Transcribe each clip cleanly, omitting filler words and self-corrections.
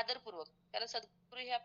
आदरपूर्वक त्याला सद्गुरू ह्या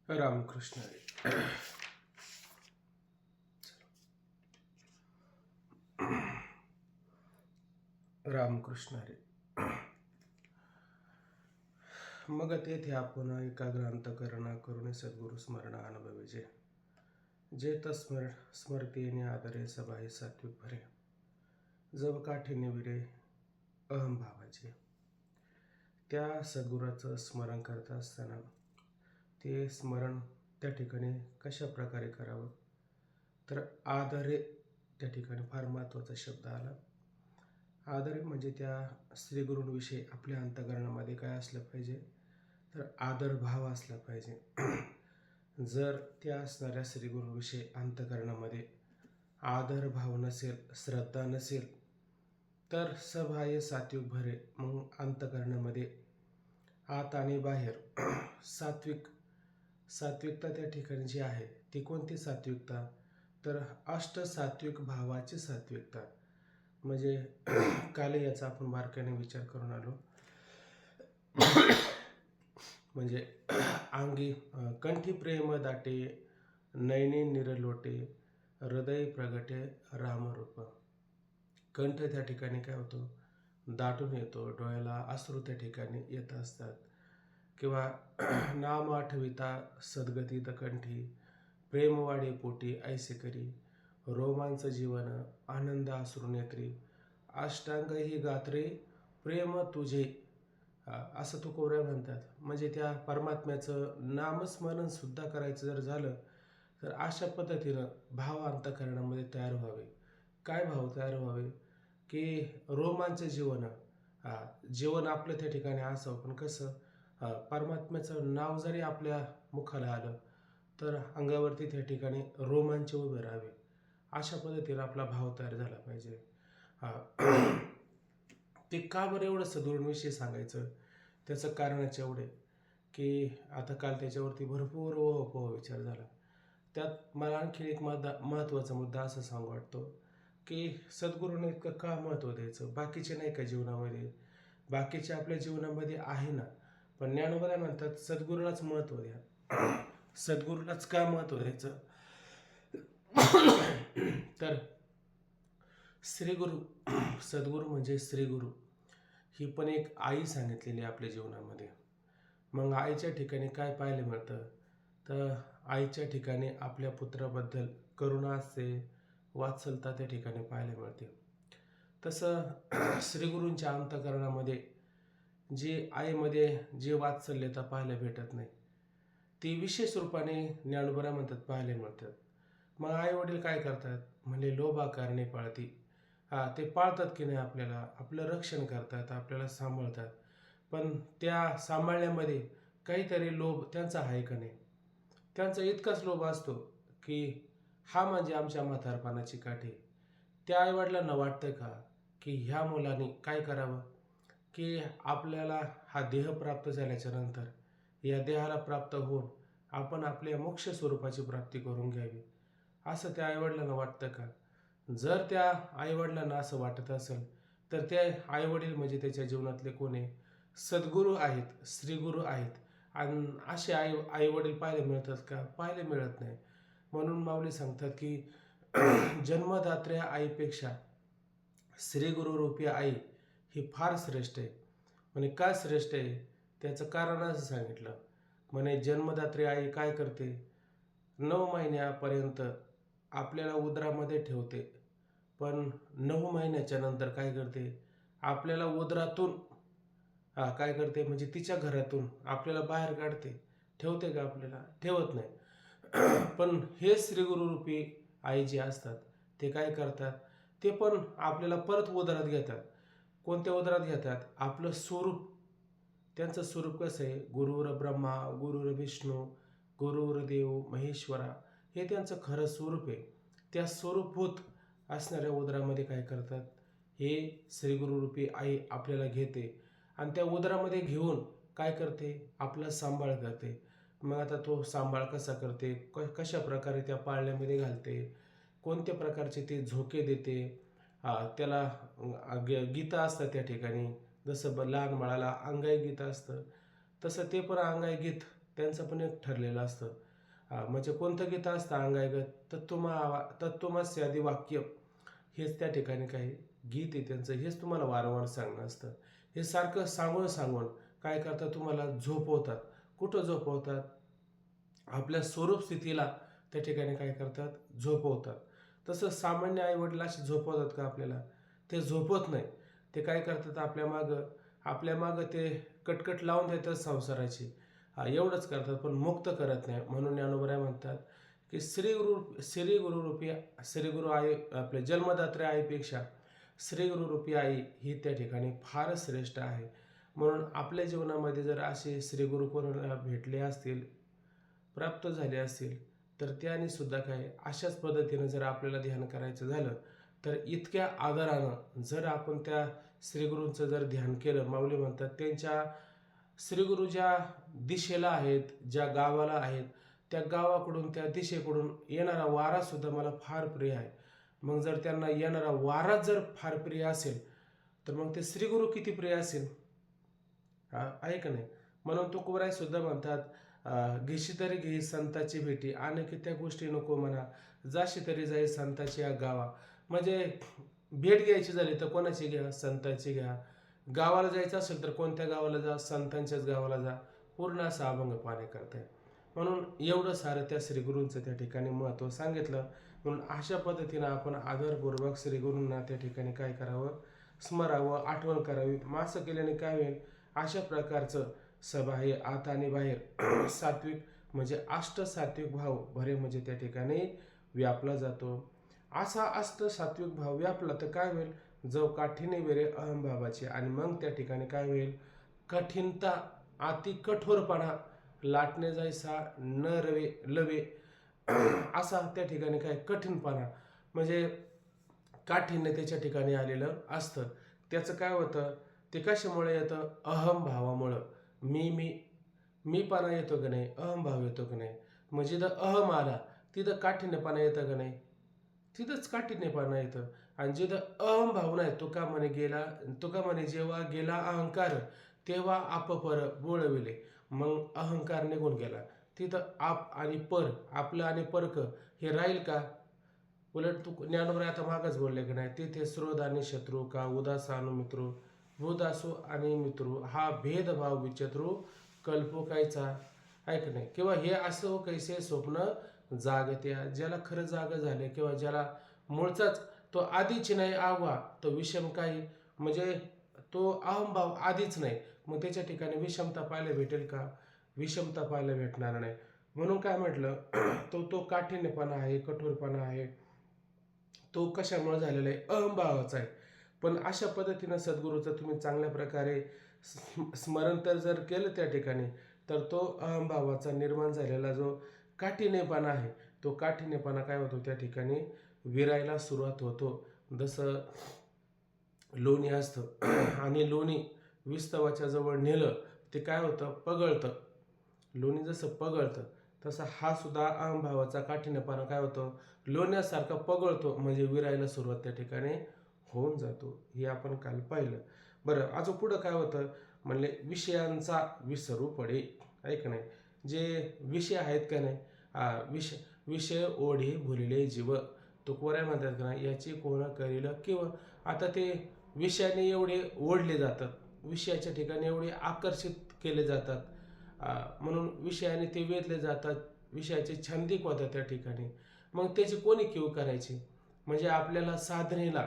रामकृष्ण हरी. रामकृष्ण हरी. मग तेथे आपण एकाग्र अंतकरण करून सद्गुरु स्मरण अनुभवीचे जे स्मरतेने आदरे सभाहे सात्विक भरे जब काठीने विरे अहम भावाचे. त्या सद्गुराचं स्मरण करत असताना ते स्मरण त्या ठिकाणी कशा प्रकारे करावं, तर आदरे त्या ठिकाणी फार महत्त्वाचा शब्द आला. आदरे म्हणजे त्या श्रीगुरूंविषयी आपल्या अंतःकरणामध्ये काय असलं पाहिजे, तर आदरभाव असला पाहिजे. जर त्या असणाऱ्या श्रीगुरूंविषयी अंतःकरणामध्ये आदरभाव नसेल, श्रद्धा नसेल, तर सबाह्य सात्विक भरे, मग अंतःकरणामध्ये आत आणि बाहेर सात्विकता त्या ठिकाणी जी आहे ती कोणती सात्विकता, तर अष्टसात्विक भावाची सात्विकता. म्हणजे काल याचा आपण बारकाईने विचार करून आलो. म्हणजे अंगी कंठी प्रेम दाटे, नयनी निरलोटे, हृदय प्रगटे रामरूप. कंठ त्या ठिकाणी काय होतो, दाटून येतो, डोळ्याला अश्रू त्या ठिकाणी येत असतात. किंवा नाम आठविता सद्गतीत कंठी, प्रेमवाडे पोटी ऐसे करी, रोमांच जीवन आनंद अश्रू नेत्री, अष्टांग ही गात्रे प्रेम तुझे, असं तुकोबराय म्हणतात. म्हणजे त्या परमात्म्याचं नामस्मरण सुद्धा करायचं जर झालं तर अशा पद्धतीनं भाव अंतःकरणामध्ये तयार व्हावे. काय भाव तयार व्हावे, की रोमांच जीवन आपलं त्या ठिकाणी असावं. पण कसं, परमात्म्याचं नाव जरी आपल्या मुखाला आलं तर अंगावरती त्या ठिकाणी रोमांच उभे राहावे. अशा पद्धतीनं आपला भाव तयार झाला पाहिजे. ते का बरं एवढं सद्गुरूंविषयी सांगायचं, त्याचं कारणच एवढे की आता काल त्याच्यावरती भरपूर विचार झाला. त्यात मला आणखी एक महत्त्वाचा मुद्दा असं सांगू वाटतो की सद्गुरूंना इतकं का महत्त्व द्यायचं. बाकीचे नाही का जीवनामध्ये, बाकीचे आपल्या जीवनामध्ये आहे ना, पण ज्ञानोबा म्हणतात सद्गुरूलाच महत्त्व द्या. सद्गुरूलाच का महत्त्व द्यायचं, तर श्रीगुरु, सद्गुरू म्हणजे श्रीगुरु, ही पण एक आई सांगितलेली आपल्या जीवनामध्ये. मग आईच्या ठिकाणी काय पाहायला मिळतं, तर आईच्या ठिकाणी आपल्या पुत्राबद्दल करुणा असते, वात्सलता त्या ठिकाणी पाहायला मिळते. तसं श्रीगुरूंच्या अंतःकरणामध्ये जी आईमध्ये जी वात्सल्यता पाहायला भेटत नाही, ती विशेष रूपाने ज्ञानोबा म्हणतात पाहायला मिळतात. मग आई वडील काय करतात, म्हणजे लोभा करणे पाळती. ते पाळतात की नाही आपल्याला, आपलं रक्षण करतात, आपल्याला सांभाळतात. पण त्या सांभाळण्यामध्ये काहीतरी लोभ त्यांचा आहे का नाही. त्यांचा इतकाच लोभ असतो की हा म्हणजे आमच्या म्हातारपणाची काठी. त्या आईवडिलांना वाटतं का की ह्या मुलाने काय करावं, की आपल्याला हा देह प्राप्त झाल्याच्या नंतर या देहाला प्राप्त होऊन आपण आपल्या मोक्ष स्वरूपाची प्राप्ती करून घ्यावी, असं त्या आईवडिलांना वाटतं का. जर त्या आईवडिलांना असं वाटत असेल तर ते आईवडील म्हणजे त्याच्या जीवनातले कोणी सद्गुरू आहेत, श्रीगुरू आहेत. आणि असे आईवडील पाहायला मिळतात का, पाहायला मिळत नाही. म्हणून माऊली सांगतात की जन्मदात्र्या आईपेक्षा श्रीगुरुरूपी आई ही फार श्रेष्ठ आहे. म्हणे का श्रेष्ठ आहे, त्याचं कारण असं सांगितलं. म्हणे जन्मदात्री आई काय करते, 9 महिन्यापर्यंत आपल्याला उदरामध्ये ठेवते. पण 9 महिन्याच्या नंतर काय करते, आपल्याला उदरातून काय करते, म्हणजे तिच्या घरातून आपल्याला बाहेर काढते. ठेवते का आपल्याला, ठेवत नाही. पण हे श्रीगुरुरूपी आई जे असतात ते काय करतात, ते पण आपल्याला परत उदरात घेतात. कोणत्या उदरात घेतात, आपलं स्वरूप. त्यांचं स्वरूप कसं आहे, गुरुर ब्रह्मा गुरुर विष्णू गुरुर देव महेश्वरा, हे त्यांचं खरं स्वरूप आहे. त्या स्वरूपभूत असणाऱ्या उदरामध्ये काय करतात, हे श्रीगुरुरूपी आई आपल्याला घेते आणि त्या उदरामध्ये घेऊन काय करते, आपला सांभाळ करते. मग आता तो सांभाळ कसा करते, कशा प्रकारे त्या पाळण्यामध्ये घालते, कोणत्या प्रकारचे ते झोके देते. त्याला गीतं असतात त्या ठिकाणी. जसं लहान बाळाला अंगाई गीत असतं, तसं ते पण अंगाई गीत त्यांचं पण एक ठरलेलं असतं. म्हणजे कोणतं गीत असतं अंगाई गीत, तत्त्वमस्यादी वाक्य, हेच त्या ठिकाणी काही गीत आहे त्यांचं. हेच तुम्हाला वारंवार सांगणं असतं. हे सारखं सांगून सांगून काय करतात, तुम्हाला झोपवतात. कुठं झोपवतात, आपल्या स्वरूप स्थितीला त्या ठिकाणी काय करतात, झोपवतात. तसं सामान्य आईवडील असे झोपवतात का आपल्याला, ते झोपवत नाही. ते काय करतात, आपल्या मागं ते कटकट लावून देतात संसाराची. एवढंच करतात, पण मुक्त करत नाही. म्हणून ज्ञानोबराय म्हणतात की श्रीगुरुरूपी श्रीगुरु आई, आपल्या जन्मदात्र्या आईपेक्षा श्रीगुरुरूपी आई ही त्या ठिकाणी फार श्रेष्ठ आहे. म्हणून आपल्या जीवनामध्ये जर असे श्रीगुरु कोणाला भेटले असतील, प्राप्त झाले असतील, तर त्याने सुद्धा काय अशाच पद्धतीनं जर आपल्याला ध्यान करायचं झालं तर इतक्या आदरानं जर आपण त्या श्रीगुरूंचं जर ध्यान केलं, माऊली म्हणतात त्यांच्या श्रीगुरु ज्या दिशेला आहेत, ज्या गावाला आहेत, त्या गावाकडून त्या दिशेकडून येणारा वारा सुद्धा मला फार प्रिय आहे. मग जर त्यांना येणारा वारा जर फार प्रिय असेल तर मग ते श्रीगुरु किती प्रिय असेल, आहे का नाही. म्हणून तुकोबराय सुद्धा म्हणतात, घेशी तरी घे संताची भेटी, आणि त्या गोष्टी नको म्हणा, जाशी तरी जाई संताची या गावा. म्हणजे भेट घ्यायची झाली तर कोणाची घ्या, संतांची घ्या. गावाला जायचं असेल तर कोणत्या गावाला जा, संतांच्याच गावाला जा. पूर्ण असा अभंग पाणी करताय. म्हणून एवढं सारं त्या श्रीगुरूंचं त्या ठिकाणी महत्त्व सांगितलं. म्हणून अशा पद्धतीनं आपण आदरपूर्वक श्रीगुरूंना त्या ठिकाणी काय करावं, स्मरावं, आठवण करावी. मग असं केल्याने काय होईल, अशा प्रकारचं सभा हे आत आणि बाहेर सात्विक म्हणजे सात्विक भाव भरे म्हणजे त्या ठिकाणी व्यापला जातो. असा सात्विक भाव व्यापला तर काय होईल, जो काठीने वेरे अहमभावाची, आणि मग त्या ठिकाणी काय होईल, कठीणता, अति कठोरपणा लाटणे जायसा न रवे लवे, असा त्या ठिकाणी काय कठीणपणा म्हणजे काठीण्य त्याच्या ठिकाणी आलेलं असतं. त्याचं काय होतं, ते कशामुळे येतं, अहमभावामुळं. मीपणा येतो का नाही, अहमभाव येतो का नाही. मग जिथं अहम आला तिथं काठीण्यपणा येतं का नाही, तिथंच काठीण्यपणा येतं. आणि जिथं अहमभाव नाही, तुका म्हणे जेव्हा गेला अहंकार तेव्हा अपपर बोळविले. मग अहंकार निघून गेला, तिथं आप आणि पर, आपलं आणि परक हे राहील का. उलट ज्ञानोबराय आता मागच बोलले की नाही, तिथे स्रोध आणि शत्रू का उदासानु मित्रू, उदासू आणि मित्रू हा भेदभाव विचित्रू कल्पो कायचा, ऐक नाही. किंवा हे असं कैसे स्वप्न जागत्या, ज्याला खरं जाग झाले किंवा ज्याला मूळचाच तो आधीच नाही आवा, तो विषम काही म्हणजे तो अहमभाव आधीच नाही, मग त्याच्या ठिकाणी विषमता पाहायला भेटेल का, विषमता पाहायला भेटणार नाही. म्हणून काय म्हटलं तो काठीण्यपणा आहे, कठोरपणा आहे, तो कशामुळे झालेला आहे? अहंभावाचा आहे. पण अशा पद्धतीनं सद्गुरूचं तुम्ही चांगल्या प्रकारे स्मरण तर जर केलं त्या ठिकाणी, तर तो अहंभावाचा निर्माण झालेला जो काठीण्यपणा आहे, तो काठीण्यपणा काय होतो त्या ठिकाणी विरायला सुरुवात होतो. जसं लोणी असतं आणि लोणी विस्तवाच्या जवळ नेलं ते काय होतं? पगळतं. लोणी जसं पगळतं तसा हा सुद्धा अहंभावाचा काठीण्यपणा काय होतो? लोण्यासारखा पगळतो, म्हणजे विरायला सुरुवात त्या ठिकाणी होऊन जातो. हे आपण काल पाहिलं. बरं, अजून पुढं काय होतं? म्हणले विषयांचा विसरू पडे, आहे का नाही? जे विषय आहेत का नाही, विषय विषय ओढे भुलिले जीव, तुकोऱ्या म्हणतात का नाही, याची कोण करील किंवा आता ते विषयाने एवढे ओढले जातात, विषयाच्या ठिकाणी एवढे आकर्षित केले जातात, म्हणून विषयाने ते वेधले जातात, विषयाचे छंदिक होतात त्या ठिकाणी. मग त्याची कोणी कीव करायची? म्हणजे आपल्याला साधनेला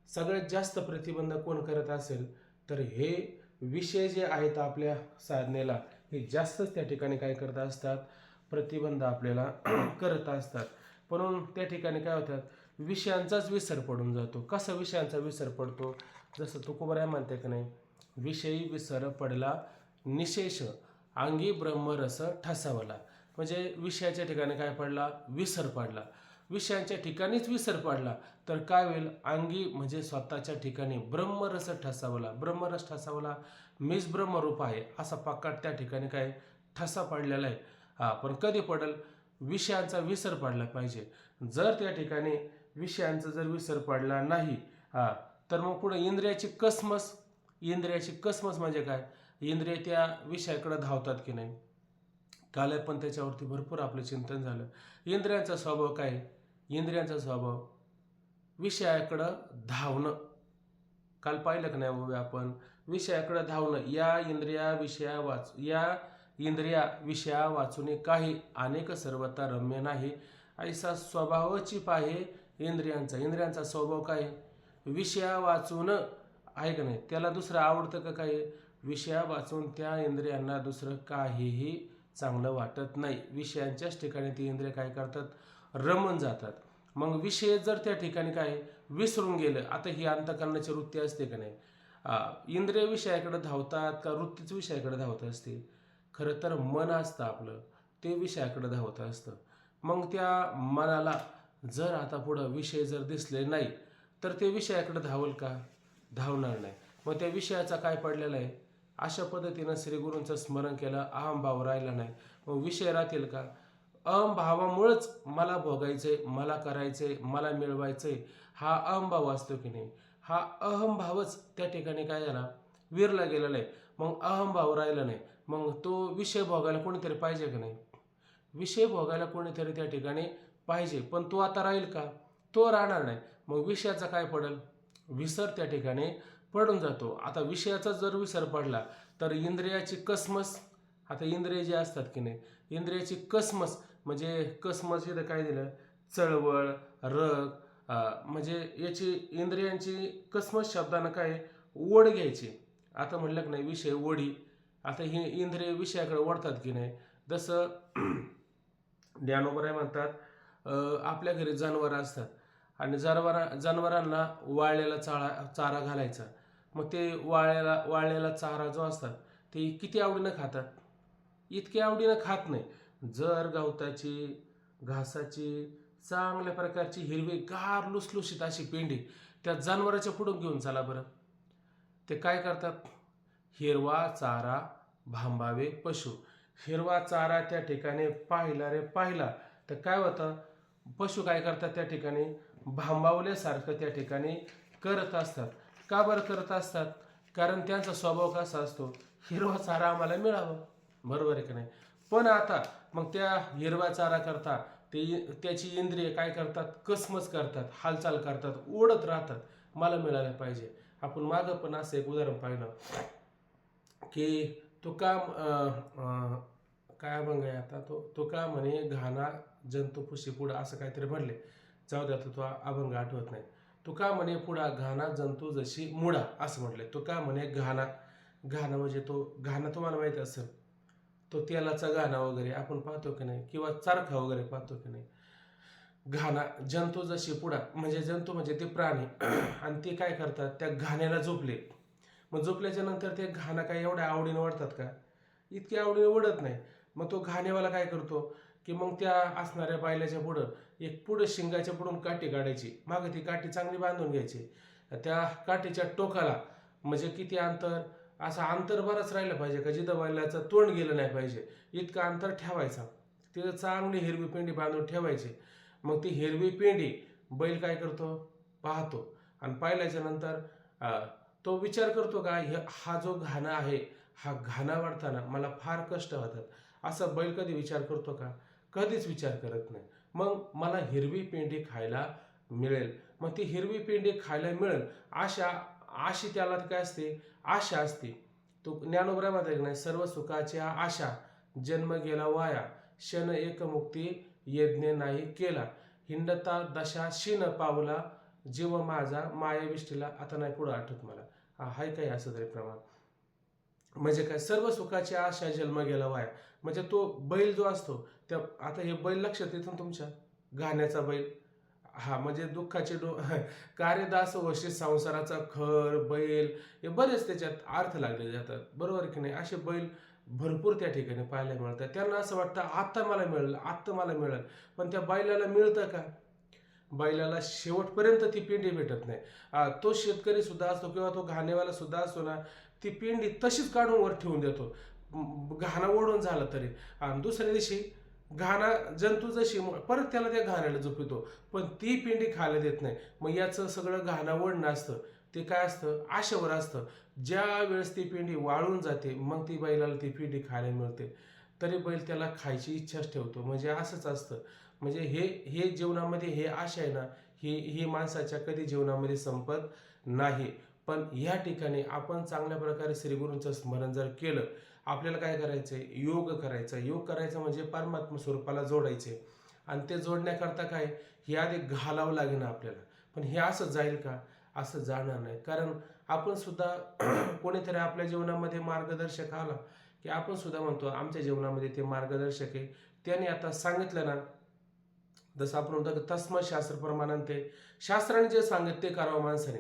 सगळ्यात जास्त प्रतिबंध कोण करत असेल तर हे विषय जे आहेत आपल्या साधनेला, हे जास्तच त्या ठिकाणी काय करत असतात? प्रतिबंध आपल्याला करत असतात. म्हणून त्या ठिकाणी काय होतात? विषयांचाच विसर पडून जातो. कसा विषयांचा विसर पडतो? जसं तुकोबराय म्हणते का नाही, विषयी विसर पडला निशेष अंगी ब्रह्मरस ठसावला. म्हणजे विषयाच्या ठिकाणी काय पडला? विसर पडला. विषयांच्या ठिकाणीच विसर पडला तर काय होईल? अंगी म्हणजे स्वतःच्या ठिकाणी ब्रह्मरस ठसावला. ब्रह्मरस ठसावला मीच ब्रह्मरूप आहे असा पक्काट त्या ठिकाणी काय ठसा पडलेला आहे. पण कधी पडेल? विषयांचा विसर पडला पाहिजे. जर त्या ठिकाणी विषयांचा जर विसर पडला नाही तर मग पुढे इंद्रियाची कसमस. इंद्रियाची कसमस म्हणजे काय? इंद्रिय त्या विषयाकडे धावतात की नाही? काल पण त्याच्यावरती भरपूर आपलं चिंतन झालं. इंद्रियांचा स्वभाव काय? इंद्रियांचा स्वभाव विषयाकडं धावणं. काल पाहिलं का नाही आपण? विषयाकडे धावणं. या इंद्रिया विषया वाचून काही अनेक सर्वता रम्य नाही, ऐसा स्वभावची पाहे इंद्रियांचा. इंद्रियांचा स्वभाव काय? विषया वाचून, आहे का नाही? त्याला दुसरं आवडतं का काही? विषया वाचून त्या इंद्रियांना दुसरं काहीही चांगलं वाटत नाही. विषयांच्याच ठिकाणी ती इंद्रिय काय करतात? रमून जातात. मग विषय जर त्या ठिकाणी काय विसरून गेलं, आता ही अंतःकरणाची वृत्ती असते का नाही, इंद्रिय विषयाकडे धावतात का वृत्तीच विषयाकडे धावत असते? खरं तर मन असतं आपलं, ते विषयाकडे धावत असतं. मग त्या मनाला जर आता पुढं विषय जर दिसले नाही तर ते विषयाकडे धावल का? धावणार नाही. मग त्या विषयाचा काय पडलेला आहे? अशा पद्धतीनं श्रीगुरूंचं स्मरण केलं, अहंभाव राहिला नाही, मग विषय राहतील का? अहंभावामुळंच मला भोगायचंय, मला करायचंय, मला मिळवायचंय, हा अहंभाव असतो की नाही? हा अहंभावच त्या ठिकाणी काय झाला? विरला गेलेला आहे. मग अहंभाव राहिला नाही, मग तो विषय भोगायला कोणीतरी पाहिजे की नाही? विषय भोगायला कोणीतरी त्या ठिकाणी पाहिजे, पण तो आता राहील का? तो राहणार नाही. मग विषयाचा काय पडेल? विसर त्या ठिकाणी पडून जातो. आता विषयाचा जर विसर पडला तर इंद्रियाची कसमस, आता इंद्रिय जे असतात की नाही, इंद्रियाची कसमस म्हणजे कसमस इथं काय दिलं? चळवळ, रग, म्हणजे याची इंद्रियांची कसमस शब्दानं काय? ओढ घ्यायची. आता म्हणलं की नाही विषय ओढी, आता ही इंद्रिय विषयाकडे ओढतात की नाही? जसं ज्ञानोबराय म्हणतात आपल्या घरी जनावरं असतात आणि जनावरांना वाळलेला चारा घालायचा. मग ते वाळलेला चारा जो असतात ते किती आवडीनं खातात? इतके आवडीनं खात नाही. जर गवताची, घासाची, चांगल्या प्रकारची हिरवी गार लुसलुशीत अशी पेंडी त्या जनावराच्या पुढून घेऊन चला बरं, ते काय करतात? हिरवा चारा भांबावे पशु. हिरवा चारा त्या ठिकाणी पाहिला रे पाहिला तर काय होतं? पशु काय करतात? त्या ठिकाणी भांबावल्यासारखं त्या ठिकाणी करत असतात. का बरं करत असतात? कारण त्यांचा स्वभाव कसा असतो? हिरवा चारा आम्हाला मिळावा, बरोबर आहे की नाही? पण आता मग त्या हिरवा चारा करता त्याची इंद्रिय काय करतात? कसमस करतात, हालचाल करतात, ओढत राहतात, मला मिळालं पाहिजे. आपण मागं पण असं एक उदाहरण पाहिलं की तो का काय अभंग आहे आता, तो का म्हणे घाना जंतू पुशी पुढं, असं काहीतरी म्हणले. जाऊ द्या, तो अभंग आठवत नाही. तो का म्हणे पुढा घाना जंतू जशी मुडा, असं म्हटले. तो का म्हणे घाना. घाना म्हणजे तो घाना तुम्हाला माहिती असेल, तो तेलाचा घाणा वगैरे आपण पाहतो की नाही, किंवा चरखा वगैरे पाहतो की नाही. घाणा जंतू जशी पुढा म्हणजे जंतू म्हणजे ते प्राणी आणि ते काय करतात, त्या घाण्याला झोपले. मग झोपल्याच्या नंतर ते घाणा काय एवढ्या आवडीने ओढतात का? इतकी आवडीने ओढत नाही. मग तो घाणेवाला काय करतो, की मग त्या असणाऱ्या बैलाच्या पुढं एक पुढं शिंगाच्या पुढून काठी काढायची, मागं ती काठी चांगली बांधून घ्यायची. त्या काठीच्या टोकाला म्हणजे किती अंतर, असं अंतर बरंच राहिलं पाहिजे का जिथं बैलाचं तोंड गेलं नाही पाहिजे इतकं अंतर ठेवायचं. तिथं चांगली हिरवी पेंडी बांधून ठेवायची. मग ती हिरवी पेंडी बैल काय करतो, पाहतो. आणि पाहिल्याच्या नंतर तो विचार करतो का, हा जो घाणा आहे, हा घाणा वाढताना मला फार कष्ट होतात, असं बैल कधी विचार करतो का? कधीच विचार करत नाही. मग मला हिरवी पेंडी खायला मिळेल, मग ती हिरवी पेंडी खायला मिळेल अशी त्याला काय असते, आशा असते. तो ज्ञानोबरा मध्ये नाही, सर्व सुखाच्या आशा जन्म गेला वाया, क्षण एक मुक्ती यज्ञ नाही केला, हिंडता दशा शीन पावला, जीव माझा मायाविष्टीला. आता नाही पुढं आठवत मला, हाय काय असं तरी प्रमाण. म्हणजे काय, सर्व सुखाची आशा जन्म गेला वाया. म्हणजे तो बैल जो असतो त्या, आता हे बैल लक्षात येतो तुमच्या, गाण्याचा बैल. हा म्हणजे दुःखाचे कार्यदास वशी संसाराचा खर बैल, हे बरेच त्याच्यात अर्थ लागले जातात, बरोबर की नाही. असे बैल भरपूर त्या ठिकाणी पाहायला मिळतात. त्यांना असं वाटतं आत्ता मला मिळेल, आत्ता मला मिळेल. पण त्या बैलाला मिळतं का? बैलाला शेवटपर्यंत ती पेंडी भेटत नाही. तो शेतकरी सुद्धा असतो किंवा तो घाणेवाला सुद्धा असतो ना, ती पेंडी तशीच काढून वर ठेवून देतो, घाणा ओढून झाला तरी. आणि दुसऱ्या दिवशी घाणा जंतू जशी परत त्याला त्या घाण्याला झोपितो, पण ती पेंडी खायला देत नाही. मग याचं सगळं घाणा ओढणं असतं ते काय असतं, आशेवर असतं. ज्या वेळेस ती पेंडी वाळून जाते मग ती बैलाला ती पेंडी खायला मिळते, तरी बैल त्याला खायची इच्छाच ठेवतो. म्हणजे असंच असतं. म्हणजे हे हे जीवनामध्ये हे आशा आहे ना, ही माणसाच्या कधी जीवनामध्ये संपत नाही. पण या ठिकाणी आपण चांगल्या प्रकारे श्रीगुरूंचं स्मरण जर केलं, आपल्याला काय करायचंय, योग करायचा. योग करायचं म्हणजे परमात्मा स्वरूपाला जोडायचे. आणि ते जोडण्याकरता काय, हे आधी घालावं लागेल आपल्याला. पण हे असं जाईल का? असं जाणार नाही. कारण आपण सुद्धा कोणीतरी आपल्या जीवनामध्ये मार्गदर्शक आला की आपण सुद्धा म्हणतो आमच्या जीवनामध्ये ते मार्गदर्शक आहे. त्याने आता सांगितलं ना, जसं आपण म्हणतो तस्मत शास्त्र प्रमाणांते, शास्त्राने जे सांगत ते करावं माणसाने.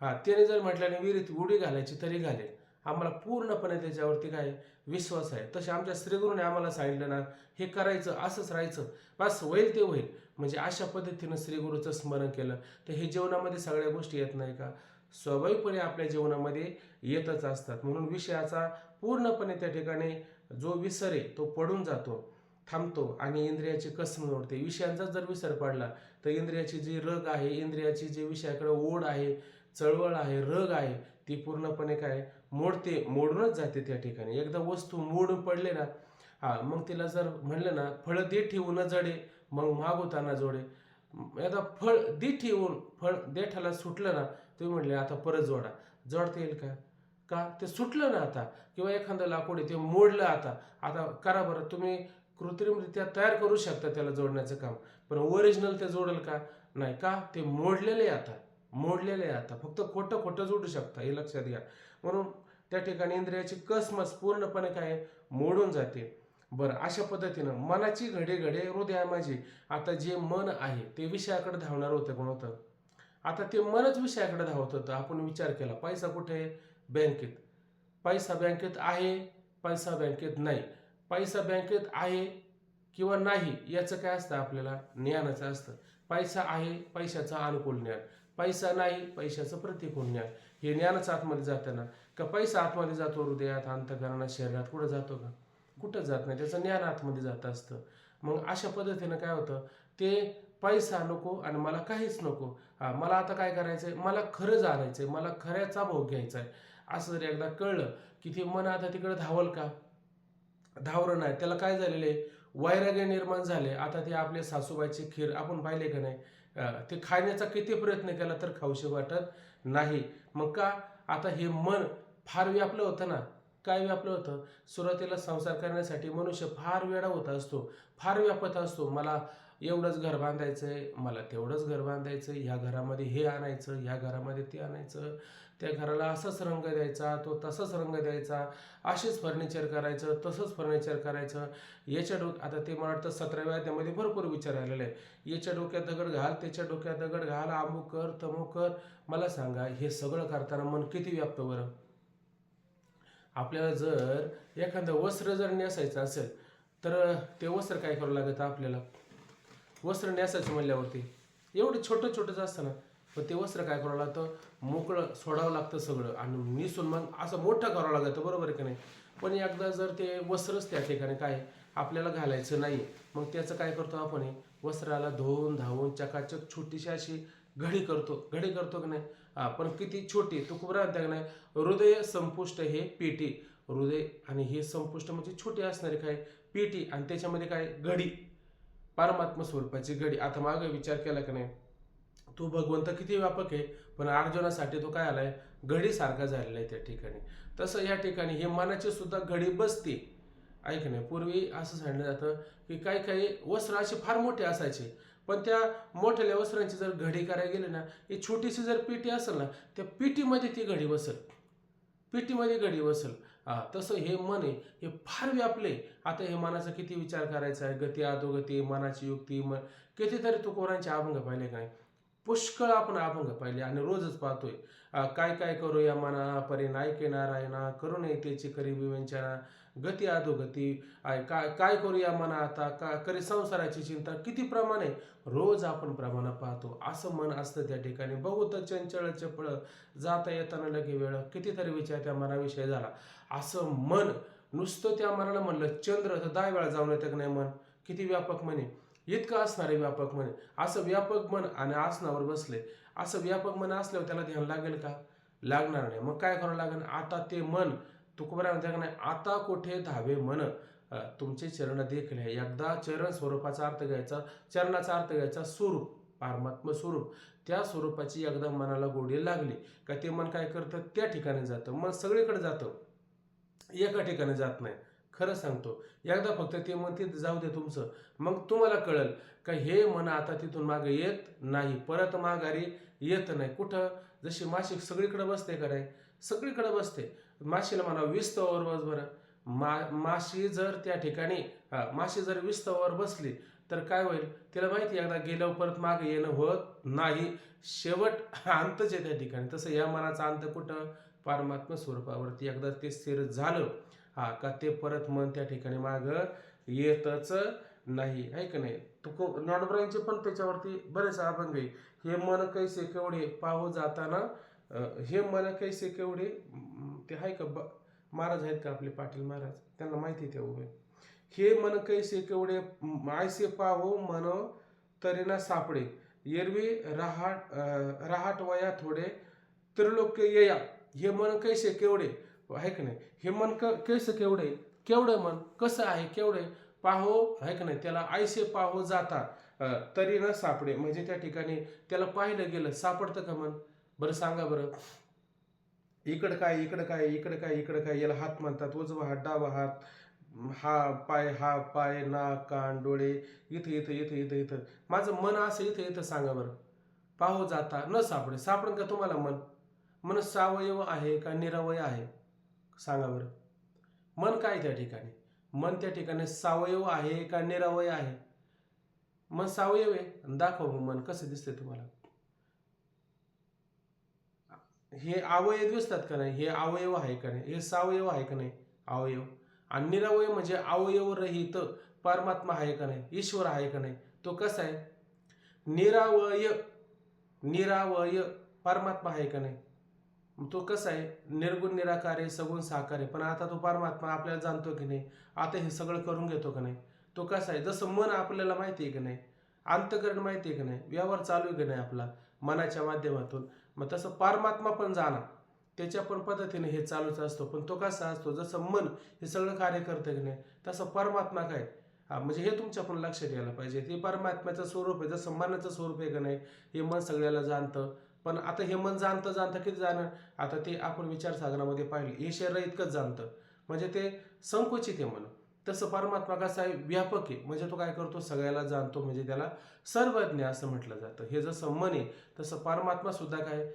त्याने जर म्हटल्याने विहिरीत उडी घालायची तरी घालेल. आम्हाला पूर्णपणे त्याच्यावरती काय विश्वास आहे. तसे आमच्या श्रीगुरूने आम्हाला सांगितलं ना, हे करायचं, असंच राहायचं, बस होईल ते होईल. म्हणजे अशा पद्धतीनं श्रीगुरूचं स्मरण केलं तर हे जीवनामध्ये सगळ्या गोष्टी येत नाही का, स्वाभाविकपणे आपल्या जीवनामध्ये येतच असतात. म्हणून विषयाचा पूर्णपणे त्या ठिकाणी जो विसर आहे तो पडून जातो, थांबतो आणि इंद्रियाची कसम मोडते. विषयांचा जर विसर पडला तर इंद्रियाची जी रग आहे, इंद्रियाची जी विषयाकडे ओढ आहे, चळवळ आहे, रग आहे, ती पूर्णपणे काय मोडते, मोडूनच जाते त्या ठिकाणी. एकदा वस्तू मोडून पडले ना, मग तिला जर म्हणलं ना, फळ दे ठेवून जडे, मग मागवताना जोडे. एकदा फळ दे ठेवून फळ देठाला सुटलं ना, तुम्ही म्हणले आता परत जोडा, जोडता येईल का? का ते सुटलं ना आता, किंवा एखादं लाकूड ते मोडलं, आता करा बरं. तुम्ही कृत्रिमरित्या तयार करू शकता त्याला जोडण्याचं काम, पण ओरिजिनल ते जोडेल का? नाही. का? ते मोडलेले आता फक्त खोटं खोटं जोडू शकता, हे लक्षात घ्या. म्हणून त्या ठिकाणी इंद्रियाची कसमस पूर्णपणे काय मोडून जाते. बरं, अशा पद्धतीनं मनाची घडे घडे हृदया माझी. आता जे मन आहे ते विषयाकडे धावणार होतं, कोण होतं, आता ते मनच विषयाकडे धावत होतं. आपण विचार केला, पैसा कुठे आहे? बँकेत. पैसा बँकेत आहे, पैसा बँकेत नाही. पैसा बँकेत आहे किंवा नाही याचं काय असतं, आपल्याला ज्ञानाचं असतं. पैसा आहे, पैशाचं अनुकूल ज्ञान. पैसा नाही, पैशाचं प्रतिकूल ज्ञान. हे ज्ञानच आतमध्ये जातं ना. का पैसा आतमध्ये जातो हृदयात, अंतःकरणात, शरीरात, कुठं जातो का? कुठं जात नाही. त्याचं ज्ञान आतमध्ये जात असतं. मग अशा पद्धतीनं काय होतं, ते पैसा नको आणि मला काहीच नको. मला आता काय करायचंय, मला खरं जाणायचंय, मला खऱ्याचा भोग घ्यायचा आहे, असं जर एकदा कळलं की ते मन आता तिकडे धावल का? धावलं नाही. त्याला काय झालेलं आहे, वैराग्य निर्माण झाले. आता ते आपले सासूबाईची खीर आपण पाहिले का नाही, ते खाण्याचा किती प्रयत्न केला तर खाऊशी वाटत नाही. मग का? आता हे मन फार व्यापलं होतं ना. काय व्यापलं होतं? सुरुवातीला संसार करण्यासाठी मनुष्य फार वेडा होत असतो, फार व्यापत असतो. मला एवढंच घर बांधायचं आहे, मला तेवढंच घर बांधायचं आहे, ह्या घरामध्ये हे आणायचं, ह्या घरामध्ये ते आणायचं, त्या घराला असाच रंग द्यायचा, तो तसाच रंग द्यायचा, असेच फर्निचर करायचं, तसंच फर्निचर करायचं. आता ते मला वाटतं 17व्या अध्यायामध्ये भरपूर विचार आलेले आहे. याच्या डोक्यात दगड घाल, त्याच्या डोक्यात दगड घाल, अमुक कर, तमुक कर. मला सांगा, हे सगळं करताना मन किती व्यापतं बरं? आपल्याला जर एखादं वस्त्र जर नेसायचं असेल तर ते वस्त्र काय करावं लागतं आपल्याला? वस्त्र नेसायचं म्हणल्यावरती एवढं छोटं छोटंच असतं ना, पण ते वस्त्र काय करावं लागतं? मोकळं सोडावं लागतं सगळं आणि निसून मग असं मोठं करावं लागतं, बरोबर आहे की नाही? पण एकदा जर ते वस्त्रच त्या ठिकाणी काय आपल्याला घालायचं नाही, मग त्याचं काय करतो आपण? वस्त्राला धुवून धावून चकाचक छोटीशी अशी घडी करतो की नाही? पण किती छोटी? तो खूप राहते का नाही? हृदय संपुष्ट हे पेटी. हृदय आणि हे संपुष्ट म्हणजे छोटी असणारी काय पेटी, आणि त्याच्यामध्ये काय घडी, परमात्मा स्वरूपाची घडी. आता मागे विचार केला की नाही, तो भगवंत किती व्यापक आहे, पण अर्जुनासाठी तो काय आलाय? घडीसारखा झालेला आहे त्या ठिकाणी. तसं या ठिकाणी हे मनाची सुद्धा घडी बसते. ऐक नाही, पूर्वी असं सांगितलं जातं की काही काही वस्त्र असे फार मोठे असायचे, पण त्या मोठ्या वस्त्रांची जर घडी करायला गेली ना, ही छोटीशी जर पेटी असेल ना, त्या पेटीमध्ये ती घडी बसेल, पेटीमध्ये घडी बसेल. तसं हे मन आहे, हे फार व्यापले. आता हे मनाचा किती विचार करायचा आहे, गती अधोगती, मनाची युक्ती, कितीतरी तुकोरांचे अभंग पाहिले काय? पुष्कळ आपण अभंग पाहिले आणि रोजच पाहतोय. काय काय करू या मना परी नायके नारायणा, करू नये त्याची करी विवेचना, गती अधोगती. काय काय करू या मना आता, का करी संसाराची चिंता. किती प्रमाणे रोज आपण प्रमाण पाहतो. असं मन असतं त्या ठिकाणी. बहुत चंचळ चपळ, जाता येताना लगे वेळ. कितीतरी विचार त्या मनाविषयी झाला. असं मन नुसतं त्या मनाला म्हणलं चंद्र तर 10 वेळा जाऊन येतं की नाही मन? किती व्यापक म्हणे, इतकं असणारे व्यापक म्हणे. असं व्यापक मन आणि आसनावर बसले. असं व्यापक मन असल्यावर त्याला ध्यान लागेल का? लागणार नाही. मग काय करावं लागेल? आता ते मन तुकोबरा म्हणते का नाही, आता कुठे धावे मन, तुमचे चरण देखले. एकदा चरण स्वरूपाचा अर्थ घ्यायचा, चरणाचा अर्थ घ्यायचा स्वरूप, परमात्म स्वरूप. त्या स्वरूपाची एकदा मनाला गोडी लागली का ते मन काय करतं? त्या ठिकाणी जातं. मन सगळीकडे जातं, एका ठिकाणी जात नाही. खरं सांगतो, एकदा फक्त ते मन तिथं जाऊ दे तुमचं, मग तुम्हाला कळेल का हे मन आता तिथून मागे येत नाही, परत माघारी येत नाही. कुठं? जशी माशी सगळीकडे बसते का नाही? सगळीकडे बसते. माशीला म्हणा विस्तवावर बस बरं. माशी जर त्या ठिकाणी माशी जर विस्तवावर बसली तर काय होईल? तिला माहिती एकदा गेल्यावर परत मागे येणं होत नाही. शेवट अंतच आहे त्या ठिकाणी. तसं या मनाचा अंत कुठं? परमात्मा स्वरूपावरती एकदा ते स्थिर झालं का ते परत मन त्या ठिकाणी मागं येतच नाही, आहे का नाही? ज्ञानोबरांचे पण त्याच्यावरती बरेच अभंग आहे. हे मन कैसे केवढे पाहू जाताना, हे मन कैसे केवढे, ते आहे का महाराज आहेत का आपले पाटील महाराज, त्यांना माहिती ते उभे. हे मन कैसे केवढे आयसे पाहू मन तरी ना सापडे, एरवी रहाट वया थोडे त्रिलोक्य येया. हे मन कैसे केवढे, आहे का नाही? हे मन कैसे केवढे, केवढं मन कसं आहे, केवढे पाहो, आहे का नाही? त्याला ऐसे पाहो जाता तरी न सापडे. म्हणजे त्या ठिकाणी त्याला पाहिलं गेलं सापडतं का मन? बरं सांगा बरं. इकडं काय, इकडं काय, इकडं काय, इकडं काय, याला हात म्हणतात. उजवा हात, डावा हात, हा पाय, नाक, कान, डोळे, इथं इथं इथं इथं इथं. माझं मन असं इथं इथं सांगा बरं. पाहो जाता न सापडे. सापडेल का तुम्हाला मन? मन सावयव आहे का निरवय आहे? सांगा बरं. मन काय त्या ठिकाणी? मन त्या ठिकाणी सावयव आहे का निरवय आहे? मन सावयव आहे. दाखव मन कसं दिसतंय तुम्हाला. हे अवयव दिसतात का नाही? हे अवयव आहे का नाही? हे सावयव आहे का नाही? अवयव. आणि निरवय म्हणजे अवयव रहित परमात्मा आहे का नाही? ईश्वर आहे का नाही? तो कसा आहे? निरावय, निरावय परमात्मा आहे का नाही? तो कसा आहे? निर्गुण निराकार आहे, सगुण साकार आहे. पण आता तो परमात्मा आपल्याला जाणतो की नाही? आता हे सगळं करून घेतो का नाही? तो कसा आहे? जसं मन आपल्याला माहिती आहे की नाही, अंतकरण माहिती आहे की नाही, व्यवहार चालू आहे की नाही आपला मनाच्या माध्यमातून, मग तसं परमात्मा पण जाणा, त्याच्या पण पद्धतीने हे चालूच असतो. पण तो कसा असतो? जसं मन हे सगळं कार्य करतं की नाही, तसं परमात्मा काय म्हणजे हे तुमच्या पण लक्षात यायला पाहिजे. ते परमात्म्याचं स्वरूप आहे. जसं मनाचं स्वरूप आहे का नाही, हे मन सगळ्याला जाणतं. पण आता हे मन जाणतं किती जाणं? आता ते आपण विचारसागरामध्ये पाहिलं, हे शरीर इतकंच जाणतं. म्हणजे ते संकुचित आहे मन. तसं परमात्मा कसा आहे, व्यापक आहे. म्हणजे तो काय करतो, सगळ्याला जाणतो, म्हणजे त्याला सर्वज्ञ असं म्हटलं जातं. हे जसं मन आहे तसं परमात्मा सुद्धा काय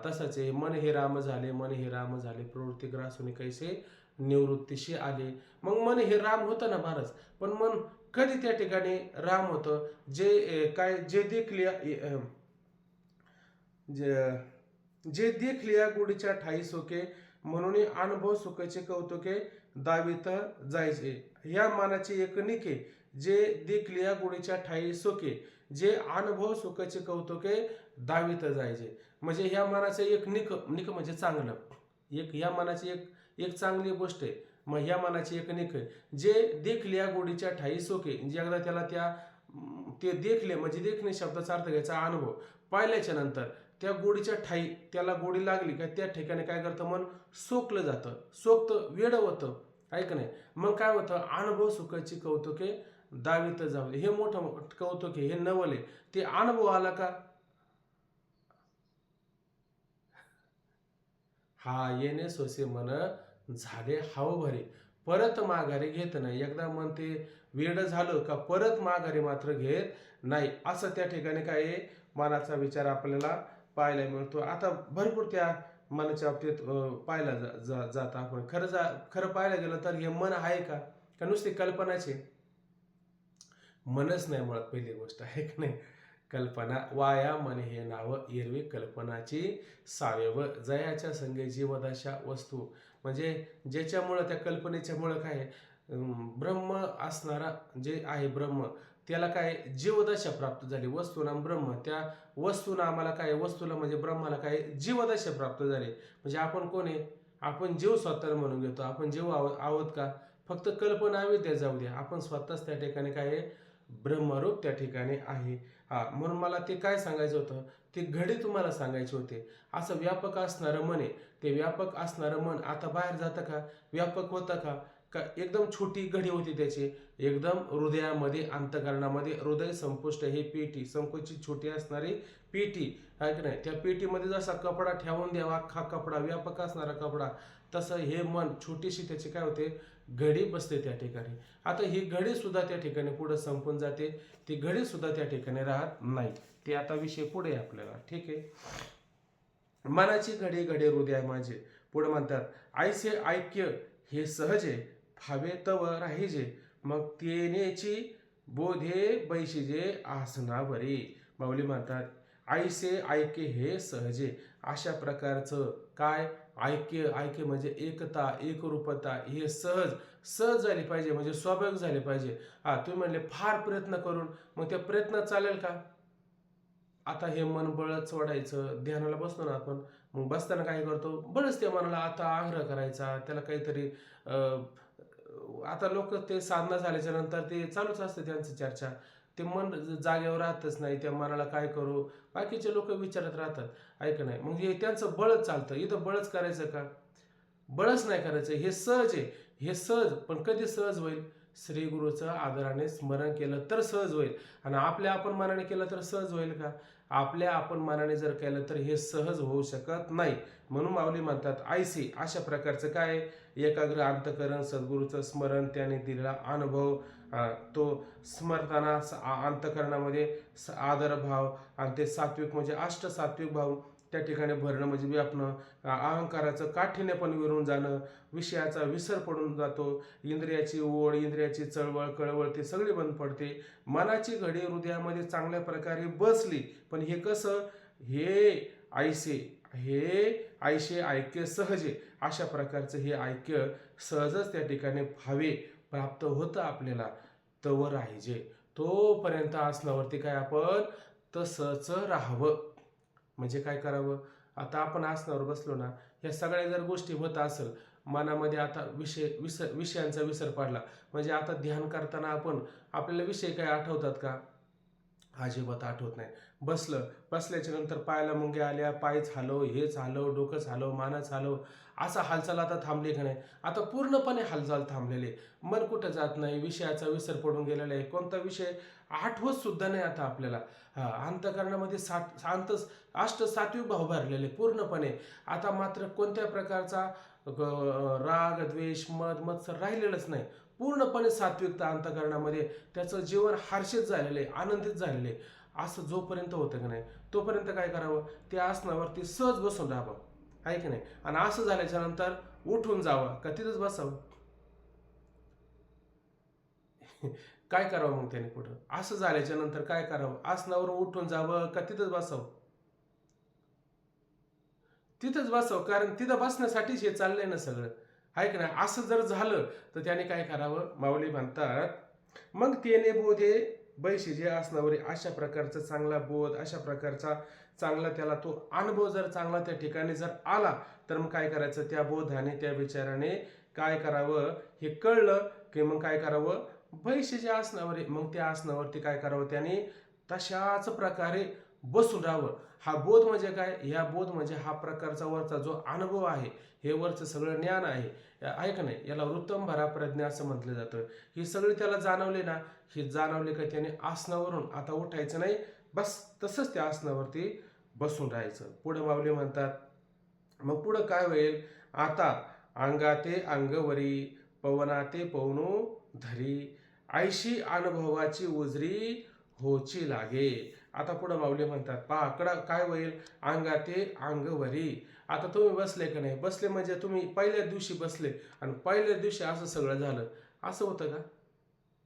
तसंच आहे. मन हे राम झाले, मन हे राम झाले, प्रवृत्ती ग्रासून कैसे निवृत्तीशी आले. मग मन हे राम होतं ना महाराज, पण मन कधी त्या ठिकाणी राम होतं, जे देख लिया जे देख लिया गुढीच्या ठाई सोके, म्हणून अनुभव सुखाचे कौतुके दावीत जायचे. ह्या मानाची एक निके, जे देख लिया गुढीच्या ठाई सोके, जे अनुभव सुखाचे कौतुके दावीत जायचे. म्हणजे ह्या मानाचं एक निक म्हणजे चांगलं, एक ह्या मानाची एक चांगली गोष्ट आहे. मग ह्या मानाची एक निक, जे देख लिया गुढीच्या ठाई सोके, जे एकदा त्याला ते देखले म्हणजे देखणे शब्दाचा अर्थ घ्यायचा अनुभव पाहिल्याच्या नंतर त्या गोडीच्या ठाई त्याला गोडी लागली का त्या ठिकाणी काय करतं, मन सोकलं जातं, सोकतं, वेड होतं, ऐक नाही. मग काय होतं, अनुभव सुखाची कौतुके दावीत जाऊ. हे मोठं कौतुक आहे, हे नवल आहे. ते अनुभव आला का हा येणे सोसे मन झाले हाव भरे, परत माघारी घेत नाही. एकदा मन ते वेड झालं का परत माघारी मात्र घेत नाही. असं त्या ठिकाणी काय आहे, मनाचा विचार आपल्याला पाहायला मिळतो. आता भरपूर त्या मनाच्या बाबतीत पाहायला जात आपण. खरं पाहायला गेलं तर हे मन आहे का नुसती कल्पनाचे मनच नाही मुळात पहिली गोष्ट आहे की नाही. कल्पना वाया मन हे नाव एरवी कल्पनाची सावेव, जयाच्या संगे जीवदशा वस्तू. म्हणजे ज्याच्यामुळं त्या कल्पनेच्यामुळं काय ब्रह्म असणारा जे आहे ब्रह्म, त्याला काय जीवदशा प्राप्त झाली. वस्तूनाम ब्रह्म, त्या वस्तूला आम्हाला काय, वस्तूला म्हणजे ब्रह्माला काय जीवदशा प्राप्त झाली. म्हणजे आपण कोण आहे, आपण जीव स्वतःला म्हणून घेतो. आपण जीव आहोत का, फक्त कल्पना विद्या जाऊ द्या, आपण स्वतःच त्या ठिकाणी काय आहे, ब्रह्मरूप त्या ठिकाणी आहे. म्हणून मला ते काय सांगायचं होतं, ते घडी तुम्हाला सांगायचे होते. असं व्यापक असणारं मन आहे, ते व्यापक असणारं मन आता बाहेर जातं का, व्यापक होतं का एकदम छोटी घडी होती त्याची, एकदम हृदयामध्ये अंतकरणामध्ये हृदय संपुष्ट हे पेटी, संकुचित छोटी असणारी पेटी आहे की नाही. त्या पेटीमध्ये जसा कपडा ठेवून द्यावा, अख्खा कपडा व्यापक असणारा कपडा, तसं हे मन छोटीशी त्याची काय होते, घडी बसते त्या ठिकाणी. आता ही घडी सुद्धा त्या ठिकाणी पुढे संपून जाते, ती घडी सुद्धा त्या ठिकाणी राहत नाही. ते आता विषय पुढे आपल्याला, ठीक आहे. मनाची घडी घडी हृदय माझे, पुढे म्हणतात ऐसे ऐक्य हे सहजे भावे तव राहिजे, मग तेनेची बोधे बैशिजे आसनावरी. माऊली म्हणतात ऐसे ऐक्य हे सहजे, अशा प्रकारचं काय ऐक्य म्हणजे एकता एकरूपता, हे सहज झाली पाहिजे, म्हणजे स्वाभाविक झाले पाहिजे. तुम्ही म्हणले फार प्रयत्न करून, मग त्या प्रयत्न चालेल का. आता हे मन बळच सोडायचं, ध्यानाला बसतो ना आपण, मग बसताना काय करतो, बळच त्या मनाला आता आग्रह करायचा, त्याला काहीतरी आता लोक ते साधना झाल्याच्या नंतर ते चालूच असतं त्यांचं चर्चा, ते मन जागेवर राहतच नाही. त्या मनाला काय करू, बाकीचे लोक विचारत राहतात, ऐक नाही. मग हे त्यांचं बळच चालतं. इथं बळच करायचं का, बळच नाही करायचं, हे सहज आहे. हे सहज, पण कधी सहज होईल, श्री गुरुचं आदराने स्मरण केलं तर सहज होईल. आणि आपल्या आपण मनाने केलं तर सहज होईल का, आपल्या आपण मनाने जर केलं तर हे सहज होऊ शकत नाही. म्हणून माऊली म्हणतात ऐसे, अशा प्रकारचं काय, एकाग्र अंतकरण सद्गुरूचं स्मरण, त्याने दिलेला अनुभव, तो स्मरताना अंतकरणामध्ये आदरभाव, आणि ते सात्विक म्हणजे सात्विक भाव त्या ठिकाणी भरणं, म्हणजे व्यापणं, अहंकाराचं काठीण्य पण विरून जाणं, विषयाचा विसर पडून जातो, इंद्रियाची ओढ, इंद्रियाची चळवळ कळवळ ते सगळी बंद पडते. मनाची घडी हृदयामध्ये चांगल्या प्रकारे बसली. पण हे कसं, हे ऐसे ऐक्य सहजे, अशा प्रकारचं हे ऐक्य सहजच त्या ठिकाणी भावे प्राप्त होतं आपल्याला. तवर राहिजे, तोपर्यंत आसनावरती काय आपण तसंच राहावं. म्हणजे काय करावं, आता आपण आसनावर बसलो ना, ह्या सगळ्या जर गोष्टी होत असेल मनामध्ये, आता विषयांचा विसर पडला, म्हणजे आता ध्यान करताना आपल्याला विषय काय आठवतात का, अजिबात आठवत नाही. बसल्याच्या नंतर पायाला मुंग्या आल्या, पायच हलव, हेच हलव, डोकंच हलव, मानच हलव, असा हालचाल आता थांबली का नाही, आता पूर्णपणे हालचाल थांबलेली. मन कुठं जात नाही, विषयाचा विसर पडून गेलेला आहे, कोणता विषय आठवत सुद्धा नाही आता आपल्याला. अंतकरणामध्ये सात्विक भाव भरलेले पूर्णपणे. आता मात्र कोणत्या प्रकारचा राग द्वेष मद मत्सर राहिलेलंच नाही, पूर्णपणे सात्विकता अंतःकरणामध्ये, त्याचं जीवन हर्षित झालेलं आहे, आनंदित झालेलं आहे, असं जोपर्यंत होतं की नाही तोपर्यंत काय करावं, त्या आसनावरती सहज बसून राहावं, आहे की नाही. आणि असं झाल्याच्या नंतर उठून जावं का तिथंच बसावं. काय करावं मग त्याने पुढं, असं झाल्याच्या नंतर काय करावं, आसनावरून उठून जावं का तिथंच बसावं. तिथंच बसावं, कारण तिथं बसण्यासाठीच हे चाललंय ना सगळं, आहे की नाही. असं जर झालं तर त्याने काय करावं, माऊली म्हणतात, मग तेने बोधे बैशिजे आसनावरी. अशा प्रकारचा चांगला बोध, अशा प्रकारचा चांगला त्याला तो अनुभव जर चांगला त्या ठिकाणी जर आला, तर मग काय करायचं, त्या बोधाने त्या विचाराने काय करावं हे कळलं की मग काय करावं, बैशिजे आसनावरी. मग त्या आसनावरती काय करावं, त्याने तशाच प्रकारे बसून राहावं. हा बोध म्हणजे काय, ह्या बोध म्हणजे हा प्रकारचा वरचा जो अनुभव आहे, हे वरचं सगळं ज्ञान आहे का नाही, याला वृत्तंभरा प्रज्ञा असं म्हटलं जातं. ही सगळी त्याला जाणवले ना, हे जाणवले का त्याने आसनावरून आता उठायचं नाही, बस तसंच त्या आसनावरती बसून राहायचं. पुढे माऊली म्हणतात, मग पुढं काय होईल, आता अंगाते अंगवरी पवनाते पवनो धरी ऐशी अनुभवाची उजरी होची लागे. आता पुढं माऊली म्हणतात, पहा कडा काय होईल, अंगाते अंगवरी. आता तुम्ही बसले का नाही, बसले म्हणजे तुम्ही पहिल्या दिवशी बसले आणि पहिल्या दिवशी असं सगळं झालं, असं होतं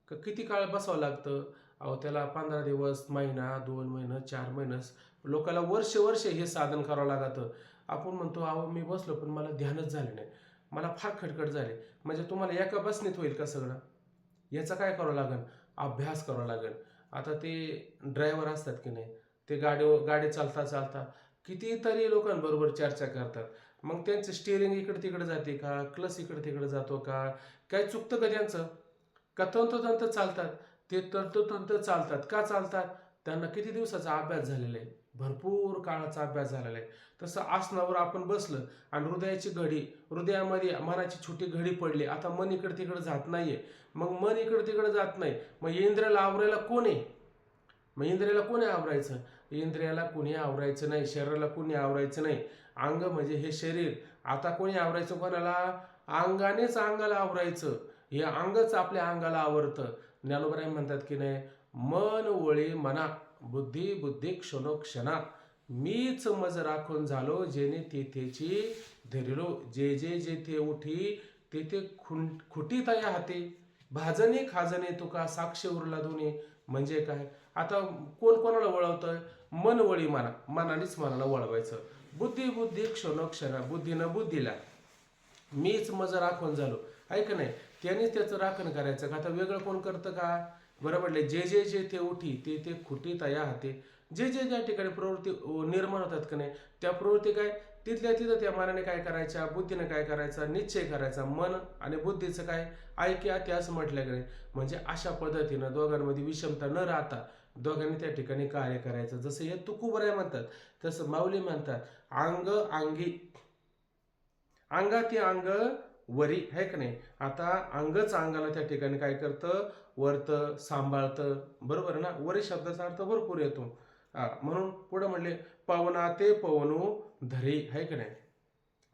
का किती काळ बसावं लागतं. अहो त्याला 15 दिवस, महिना, 2 महिने, 4 महिने, लोकांना वर्ष वर्ष हे साधन करावं लागतं. आपण म्हणतो अहो मी बसलो पण मला ध्यानच झालं नाही, मला फार खटखट झाले. म्हणजे तुम्हाला एका बसनीत होईल का सगळं, याचा काय करावं लागेल, अभ्यास करावा लागेल. आता ते ड्रायव्हर असतात की नाही, ते गाडी चालता चालता कितीतरी लोकांबरोबर चर्चा करतात. मग त्यांचं स्टिअरिंग इकडे तिकडे जाते का, क्लच इकडे तिकडे जातो का, काय चुकतं का त्यांचं, का तंतोतंत चालतात. ते तंतोतंत चालतात का चालतात, त्यांना किती दिवसाचा अभ्यास झालेला आहे, भरपूर काळाचा अभ्यास झालेला आहे. तसं आसनावर आपण बसलं आणि हृदयाची घडी, हृदयामध्ये मनाची छोटी घडी पडली, आता मन इकडे तिकडे जात नाहीये. मग मन इकडे तिकडे जात नाही, मग इंद्रियाला आवरायला कोण आहे, मग इंद्रियाला कोणी आवरायचं, इंद्रियाला कोणी आवरायचं नाही, शरीराला कोणी आवरायचं नाही. अंग म्हणजे हे शरीर, आता कोणी आवरायचं कोणाला, अंगानेच अंगाला आवरायचं, हे अंगच आपल्या अंगाला आवरतं. ज्ञानोबराय म्हणतात की नाही, मन वळी मना बुद्धी बुद्धी क्षणोक्षणा मीच मज राखून झालो जेणे तेथेची धरिलो जे जे जेथे उठी तेथे खुटी तया हाते भाजणे खाजणे तुका साक्ष उरला दोन्ही. म्हणजे काय, आता कोण कोणाला वळवतंय, मन वळी मना, मनानेच मनाला वळवायचं. बुद्धी बुद्धी क्षणोक्षणा बुद्धीनं बुद्धीला मीच मज राखून झालो, आहे का नाही, त्यानेच त्याचं राखण करायचं. का आता वेगळं कोण करतं का, बरं म्हटले, जे जे जे ते उठी ते ते खुटी तया हाते. जे जे ज्या ठिकाणी प्रवृत्ती निर्माण होतात का नाही, त्या प्रवृत्ती काय तिथल्या तिथं त्या मनाने काय करायच्या, बुद्धीने काय करायचा, निश्चय करायचा. मन आणि बुद्धीचं काय ऐक्या ते असं म्हटलं का नाही. म्हणजे अशा पद्धतीनं दोघांमध्ये विषमता न राहता दोघांनी त्या ठिकाणी कार्य करायचं. जसं हे तुकोबराय म्हणतात, तसं माऊली म्हणतात, अंग अंगी अंगाती अंग वरी, आहे का नाही. आता अंगच अंगाला त्या ठिकाणी काय करतं, वरतं, सांभाळतं, बरोबर ना. वरी शब्दाचा अर्थ भरपूर येतो. म्हणून पुढे म्हणले, पवना ते पवनो धरी, आहे का नाही.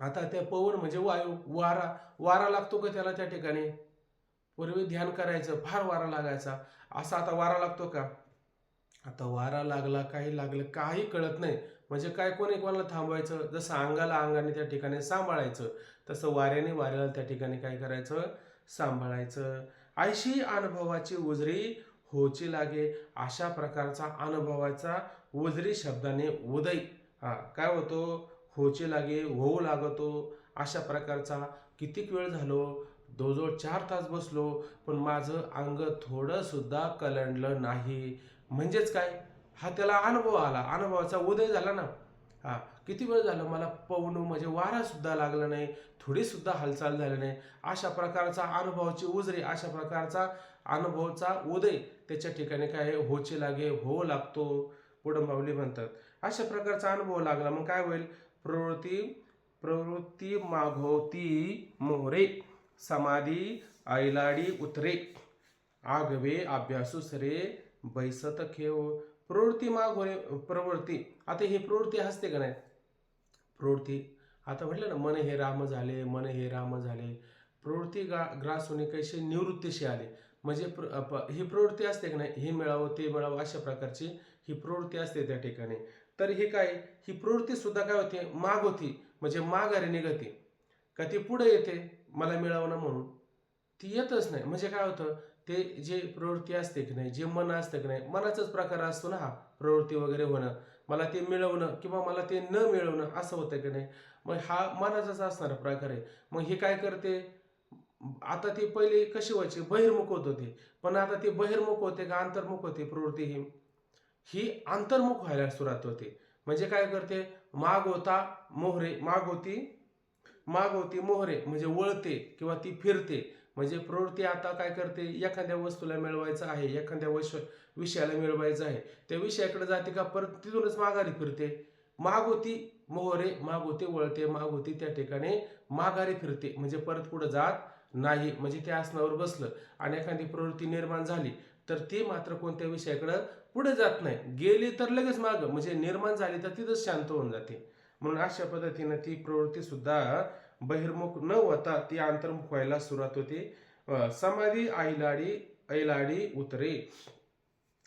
आता ते पवन म्हणजे वायू, वारा. वारा लागतो का त्याला त्या ठिकाणी, पूर्वी ध्यान करायचं फार वारा लागायचा, असा आता वारा लागतो का, आता वारा लागला काही लागलं काही कळत नाही. म्हणजे काय कोणी कोणाला थांबवायचं, जसं अंगाला अंगाने त्या ठिकाणी सांभाळायचं, तसं वाऱ्याने वाऱ्याला त्या ठिकाणी काय करायचं, सांभाळायचं. ऐशी अनुभवाची उजरी होची लागे. अशा प्रकारचा अनुभवाचा उजरी शब्दाने उदय काय होतो, होची लागे, होऊ लागतो. अशा प्रकारचा कितीक वेळ झालो, जवळजवळ 4 तास बसलो, पण माझं अंग थोडं सुद्धा कलंडलं नाही. म्हणजेच काय, हा त्याला अनुभव आला, अनुभवाचा उदय झाला ना. किती वेळ झालं मला पवनो म्हणजे वारा सुद्धा लागला नाही, थोडी सुद्धा हालचाल झाली नाही. अशा प्रकारचा अनुभवाची उजरी, अशा प्रकारचा अनुभवचा उदय त्याच्या ठिकाणी काय होचे लागे, होऊ लागतो. पुढं माऊली म्हणतात, अशा प्रकारचा अनुभव लागला मग काय होईल, प्रवृत्ती प्रवृत्ती मागोती मोहरे समाधी ऐलाडी उतरे आगवे अभ्यासू सरे बैसत खेव. प्रवृत्ती माग होणे, प्रवृत्ती. आता ही प्रवृत्ती असते का नाही, प्रवृत्ती आता म्हटलं ना, मन हे राम झाले, मन हे राम झाले. प्रवृत्ती ग्रास होणे कैसे निवृत्तीशी आले. म्हणजे ही प्रवृत्ती असते की नाही, हे मिळावं ते मिळावं अशा प्रकारची ही प्रवृत्ती असते त्या ठिकाणी. तर हे काय, ही प्रवृत्ती सुद्धा काय होते, माग होती, म्हणजे माघारी निघते का ती पुढे येते मला मिळावं ना म्हणून, ती येतच नाही. म्हणजे काय होतं, ते जे प्रवृत्ती असते की नाही, जे मन असतं की नाही, मनाचाच प्रकार असतो ना हा प्रवृत्ती वगैरे होणं, मला ते मिळवणं किंवा मला ते न मिळवणं असं होतं की नाही. मग हा मनाचाच असणारा प्रकार आहे. मग हे काय करते, आता ती पहिले कशी व्हायची, बहिर्मुख होत होती, पण आता ती बहिर्मुख होते का अंतर्मुख होते प्रवृत्ती ही अंतर्मुख व्हायला सुरुवात होते. म्हणजे काय करते, माग होता मोहरे, माग होती मोहरे म्हणजे वळते किंवा ती फिरते. म्हणजे प्रवृत्ती आता काय करते, एखाद्या वस्तूला मिळवायचं आहे, एखाद्या विषयाला मिळवायचं आहे, त्या विषयाकडे जाते का परत तिथूनच माघारी फिरते. माग होती मोहरे, माग होते वळते, माग होती त्या ठिकाणी माघारी फिरते, म्हणजे परत पुढे जात नाही. म्हणजे त्या आसनावर बसलं आणि एखादी प्रवृत्ती निर्माण झाली तर ती मात्र कोणत्या विषयाकडे पुढे जात नाही, गेली तर लगेच माग, म्हणजे निर्माण झाली तर तिथंच शांत होऊन जाते. म्हणून अशा पद्धतीनं ती प्रवृत्ती सुद्धा बहिर्मुख न होता ती अंतर्मुख व्हायला सुरुवात होते. समाधी ऐलाडी उतरे.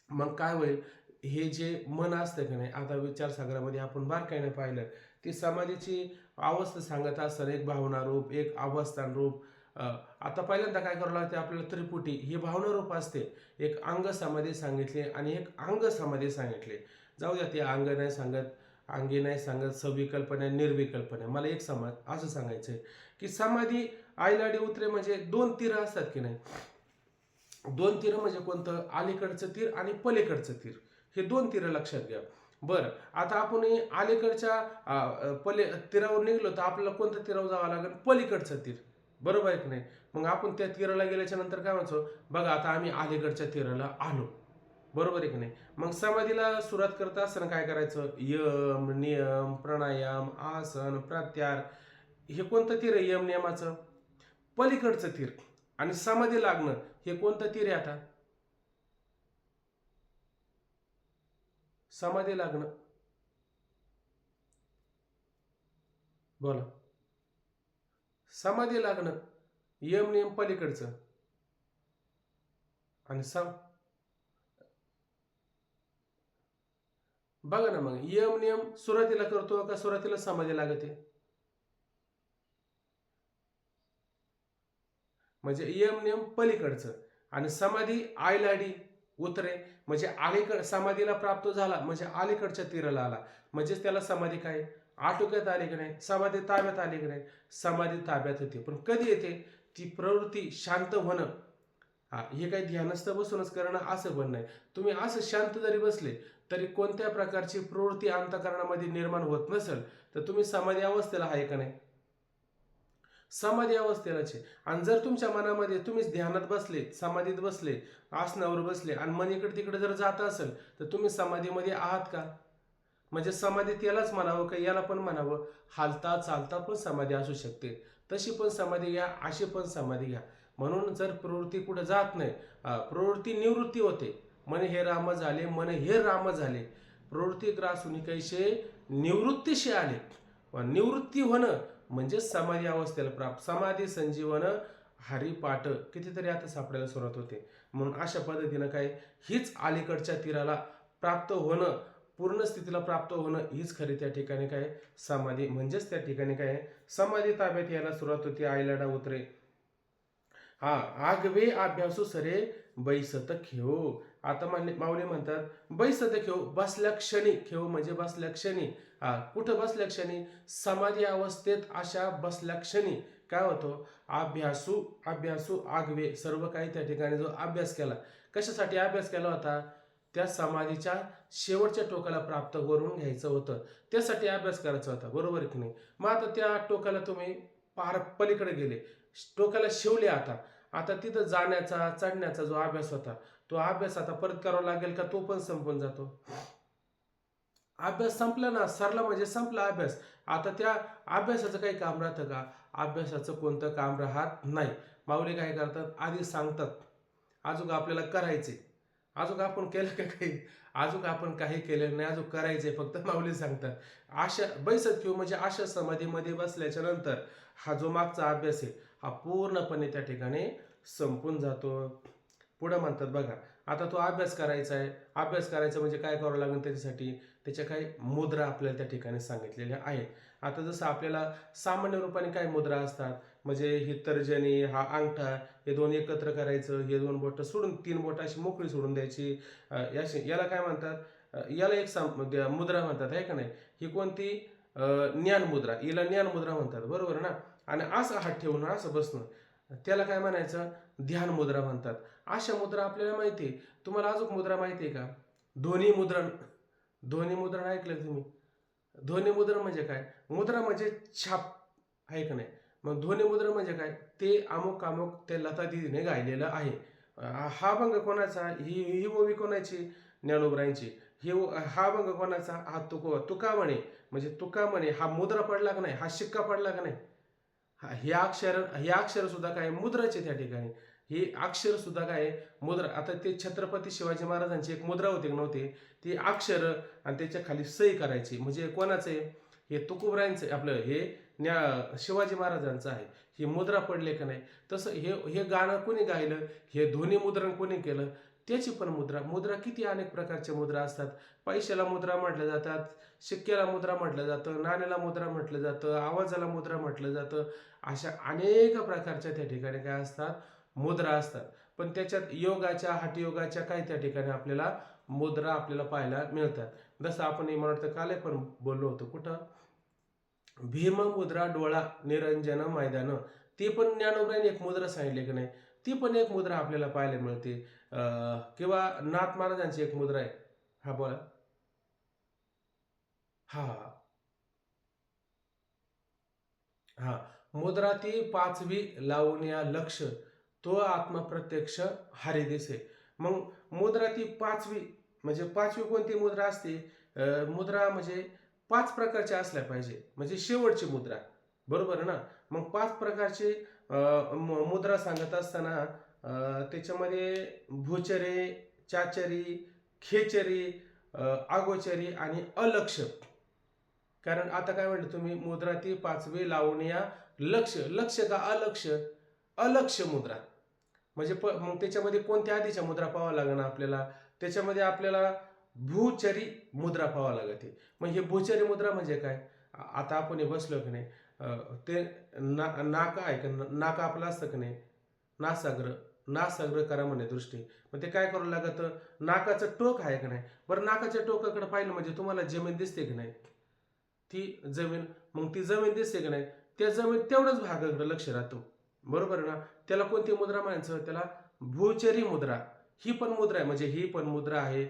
मग काय होईल, हे जे मन असतं की नाही, आता विचारसागरामध्ये आपण बारकाईने पाहिलं, ती समाधीची अवस्था सांगत असताना एक भावना रूप, एक अवस्थान रूप. आता पहिल्यांदा काय करावं लागते आपल्याला, त्रिपुटी ही भावना रूप असते. एक अंग समाधी सांगितले आणि एक अंग समाधी सांगितले. जाऊ द्या, ते अंग नाही सांगत, अंगी नाही सांगत, सविकल्पना निर्विकल्पना, मला एक समाज असं सांगायचंय की समाधी आईलाडी उतरे म्हणजे दोन तीर असतात की नाही. दोन तीर म्हणजे कोणतं, अलीकडचं तीर आणि पलीकडचं तीर, हे दोन तीर लक्षात घ्या. बरं, आता आपण अलीकडच्या तीरावर निघलो तर आपल्याला कोणत्या तीरावर जावं लागेल, पलीकडचं तीर, बरोबर आहे की नाही. मग आपण त्या तीराला गेल्याच्या नंतर काय म्हणतो, बघा आता आम्ही अलीकडच्या तीराला आलो, बरोबर आहे की नाही. मग समाधीला सुरुवात करत असताना काय करायचं, यम नियम प्राणायाम आसन प्रत्याहार, हे कोणतं तीर आहे, यम नियमाचं पलीकडचं तीर. आणि समाधी लागणं हे कोणतं तीर आहे, आता समाधी लागणं, बोला, समाधी लागणं यम नियम पलीकडचं. आणि बघा ना, मग यम नियम सुरुवातीला करतो का सुरुवातीला समाधी लागते, म्हणजे यम नियम पलीकडचं आणि समाधी आयलाडी उतरे, म्हणजे अलीकड समाधीला प्राप्त झाला म्हणजे अलीकडच्या तीराला आला, म्हणजेच त्याला समाधी काय आटोक्यात आली की नाही, समाधी ताब्यात आली की नाही, समाधी ताब्यात होते. पण कधी येते, ती प्रवृत्ती शांत होणं. हा, हे काही ध्यानस्थ बसूनच करणं असं पण नाही. तुम्ही असं शांत जरी बसले तरी कोणत्या प्रकारची प्रवृत्ती अंतःकरणामध्ये निर्माण होत नसेल तर तुम्ही समाधी अवस्थेला आहे का नाही, समाधी अवस्थेलाच आहे. आणि जर तुमच्या मनामध्ये तुम्ही ध्यानात बसले, समाधीत बसले, आसनावर बसले आणि मन इकडे तिकडे जर जात असेल तर तुम्ही समाधीमध्ये आहात का. म्हणजे समाधीत यालाच म्हणावं का याला पण म्हणावं, हालता चालता पण समाधी असू शकते, तशी पण समाधी घ्या, अशी पण समाधी घ्या. म्हणून जर प्रवृत्ती कुठे जात नाही, प्रवृत्ती निवृत्ती होते, मन हे राम झाले, मन हे राम झाले, प्रवृत्ती ग्रासून कैसे निवृत्तीशी आले. निवृत्ती होणं म्हणजे समाधी अवस्थेला प्राप्त, समाधी संजीवन हरिपाठ कितीतरी आता सापडायला सुरुवात होते. म्हणून अशा पद्धतीनं काय, हीच अलीकडच्या तीराला प्राप्त होणं, पूर्ण स्थितीला प्राप्त होणं, हीच खरी त्या ठिकाणी काय समाधी. म्हणजेच त्या ठिकाणी काय समाधी ताब्यात यायला सुरुवात होती, आईलाडा उतरे. हा, आगवे अभ्यासू सरे बैसत खेळ. आता माऊली म्हणतात बैसत खेळ, बसल्या क्षणी, खेळ म्हणजे बसल्या क्षणी. कुठं बसल्या क्षणी, समाधी अवस्थेत अशा बसल्या क्षणी काय होतो, अभ्यासू अभ्यासू आगवे, सर्व काही त्या ठिकाणी जो अभ्यास केला, कशासाठी अभ्यास केला होता, त्या समाधीच्या शेवटच्या टोकाला प्राप्त करून घ्यायचं होतं, त्यासाठी अभ्यास करायचा होता, बरोबर की नाही. मग आता त्या टोकाला तुम्ही पार पलीकडे गेले, टोकाला शिवले, आता आता तिथं जाण्याचा चढण्याचा जो अभ्यास होता तो अभ्यास आता परत करावा लागेल का, तो पण संपून जातो. अभ्यास संपला ना, सरला म्हणजे संपला अभ्यास. आता त्या अभ्यासाचं काही काम राहतं का, अभ्यासाचं कोणतं काम राहत नाही. माऊली काय करतात, आधी सांगतात, अजून आपल्याला करायचे, अजून आपण केलं का काही, अजून आपण काही केलं नाही, अजून करायचंय फक्त, माऊली सांगतात. अशा बैसत घेऊ म्हणजे अशा समाधीमध्ये बसल्याच्या नंतर हा जो मागचा अभ्यास आहे हा पूर्णपणे त्या ठिकाणी संपून जातो. पुढं म्हणतात बघा, आता तो अभ्यास करायचा आहे. अभ्यास करायचा म्हणजे काय करावं लागेल त्याच्यासाठी, त्याच्या काही मुद्रा आपल्याला त्या ठिकाणी सांगितलेल्या आहेत. आता जसं आपल्याला सामान्य रूपाने काय मुद्रा असतात, म्हणजे ही तर्जनी, हा अंगठा, हे दोन एकत्र करायचं, हे दोन बोटं सोडून 3 बोटं अशी मोकळी सोडून द्यायची. याला काय म्हणतात, याला एक मुद्रा म्हणतात आहे का नाही. ही कोणती, ज्ञान मुद्रा, हिला ज्ञान मुद्रा म्हणतात, बरोबर ना. आणि असं हात ठेवून असं बसणं, त्याला काय म्हणायचं, ध्यान मुद्रा म्हणतात. अशा मुद्रा आपल्याला माहिती आहे. तुम्हाला अजून मुद्रा माहिती आहे का, ध्वनी मुद्रण. ध्वनी मुद्रण ऐकलं तुम्ही. ध्वनी मुद्रण म्हणजे काय, मुद्रा म्हणजे छाप आहे का नाही. मग ध्वनी मुद्रण म्हणजे काय, ते अमुक अमुक ते लता दीदीने गायलेलं आहे. हा भंग कोणाचा, ही ओवी कोणाची, ज्ञानोबरायांची. हा भंग कोणाचा, हा तुका म्हणे, म्हणजे तुका म्हणे. हा मुद्रा पडला का नाही, हा शिक्का पडला का नाही. हे अक्षर सुद्धा काय मुद्राचे त्या ठिकाणी. ही अक्षर सुद्धा काय मुद्रा. आता ते छत्रपती शिवाजी महाराजांची एक मुद्रा होती नव्हती, ती अक्षर आणि त्याच्या खाली सही करायची. म्हणजे कोणाचं आहे, हे तुकोबरायांचं, आपलं हे शिवाजी महाराजांचं आहे. ही मुद्रा पडले का नाही. तसं हे गाणं कोणी गायलं, हे ध्वनी मुद्रण कोणी केलं, त्याची पण मुद्रा किती अनेक प्रकारच्या मुद्रा असतात. पैशाला मुद्रा म्हटलं जातात, शिक्क्याला मुद्रा म्हटलं जातं, नाण्याला मुद्रा म्हटलं जातं, आवाजाला मुद्रा म्हटलं जातं. अशा अनेक प्रकारच्या त्या ठिकाणी काय असतात, मुद्रा असतात. पण त्याच्यात योगाच्या, हठयोगाच्या काही त्या ठिकाणी आपल्याला मुद्रा आपल्याला पाहायला मिळतात. जसं आपण मला वाटतं काल पण बोललो होतो, कुठं, भीम मुद्रा डोळा निरंजन मैदान, ती पण ज्ञानोबरांनी एक मुद्रा सांगितली की नाही. ती पण एक मुद्रा आपल्याला पाहायला मिळते. किंवा नाथ महाराजांची एक मुद्रा आहे. हा बोला. हा हा मुद्रा ती 5वी लावून या लक्ष, तो आत्मा प्रत्यक्ष हरी दिसे. मग मुद्रा ती 5वी, म्हणजे 5वी कोणती मुद्रा असते, मुद्रा म्हणजे 5 प्रकारच्या असल्या पाहिजे, म्हणजे शेवटची मुद्रा, बरोबर ना. मग 5 प्रकारची मुद्रा सांगत असताना त्याच्यामध्ये भूचरी, चाचरी, खेचरी, अगोचरी आणि अलक्ष. कारण आता काय म्हणलं तुम्ही, मुद्रा ती 5वी लावण्या लक्ष. लक्ष का अलक्ष, अलक्ष मुद्रा. म्हणजे मग त्याच्यामध्ये कोणत्या आधीच्या मुद्रा पाहावं लागणार आपल्याला, त्याच्यामध्ये आपल्याला भूचरी मुद्रा पाहावं लागते. मग हे भूचरी मुद्रा म्हणजे काय, आता आपण हे बसलो की नाही, ते नाका आहे का, नाका आपलं असतं की नाही, नासाग्र करा म्हणे दृष्टी. मग ते काय करावं लागतं, नाकाचं टोक आहे का नाही. बरं, नाकाच्या टोकाकडे पाहिलं म्हणजे तुम्हाला जमीन दिसते की नाही, ती जमीन. मग ती जमीन दिसते की नाही, त्या जमीन तेवढंच भागाकडे लक्ष राहतं, बरोबर ना. त्याला कोणती मुद्रा म्हणायचं, त्याला भूचरी मुद्रा. ही पण मुद्रा आहे, म्हणजे ही पण मुद्रा आहे.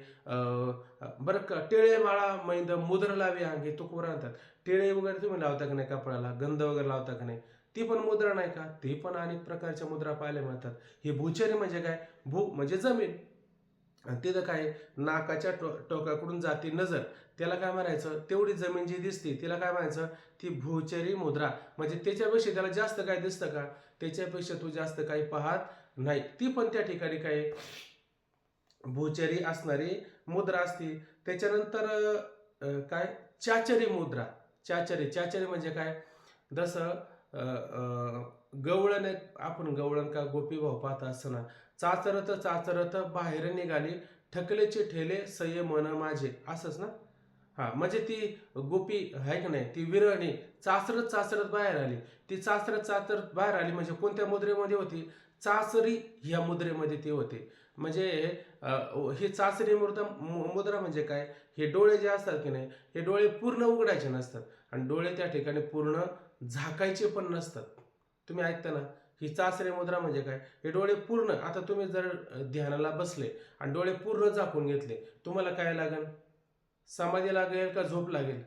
बरं का, टेळे माळा मैंद मुद्रा लावी अंगी, तुकोबरा म्हणतात. टेळे वगैरे तुम्ही लावता का नाही कपाळाला, गंध वगैरे लावता का नाही, ती पण मुद्रा नाही का. ती पण अनेक प्रकारच्या मुद्रा पाहायला मिळतात. ही भूचरी म्हणजे काय, भू म्हणजे जमीन, आणि तिथं काय नाकाच्या टोकाकडून जाते नजर, त्याला काय म्हणायचं, तेवढी जमीन जी दिसते तिला काय म्हणायचं, ती भूचरी मुद्रा. म्हणजे त्याच्यापेक्षा त्याला जास्त काय दिसतं का, त्याच्यापेक्षा तू जास्त काही पाहत नाही. ती पण त्या ठिकाणी काय भूचरी असणारी मुद्रा असते. त्याच्यानंतर काय चाचरी मुद्रा. चाचरी म्हणजे काय, जसं गवळण, आपण गवळण का गोपी भाऊ पाहत असताना, चाचरत बाहेर निघाली, ठकलेचे ठेले सये मन माझे, असंच ना. हा म्हणजे ती गोपी आहे का नाही, ती विरहणी चाचरत बाहेर आली. ती चाचरत बाहेर आली म्हणजे कोणत्या मुद्रेमध्ये होती, चाचरी ह्या मुद्रेमध्ये ती होते. म्हणजे ही चाचरी मुद्रा म्हणजे काय, हे डोळे जे असतात की नाही, हे डोळे पूर्ण उघडायचे नसतात, आणि डोळे त्या ठिकाणी पूर्ण झाकायचे पण नसतात. तुम्ही ऐकता ना, ही चाचरी मुद्रा म्हणजे काय, हे डोळे पूर्ण, आता तुम्ही जर ध्यानाला बसले आणि डोळे पूर्ण झाकून घेतले, तुम्हाला काय लागेल, समाधी लागेल का झोप लागेल,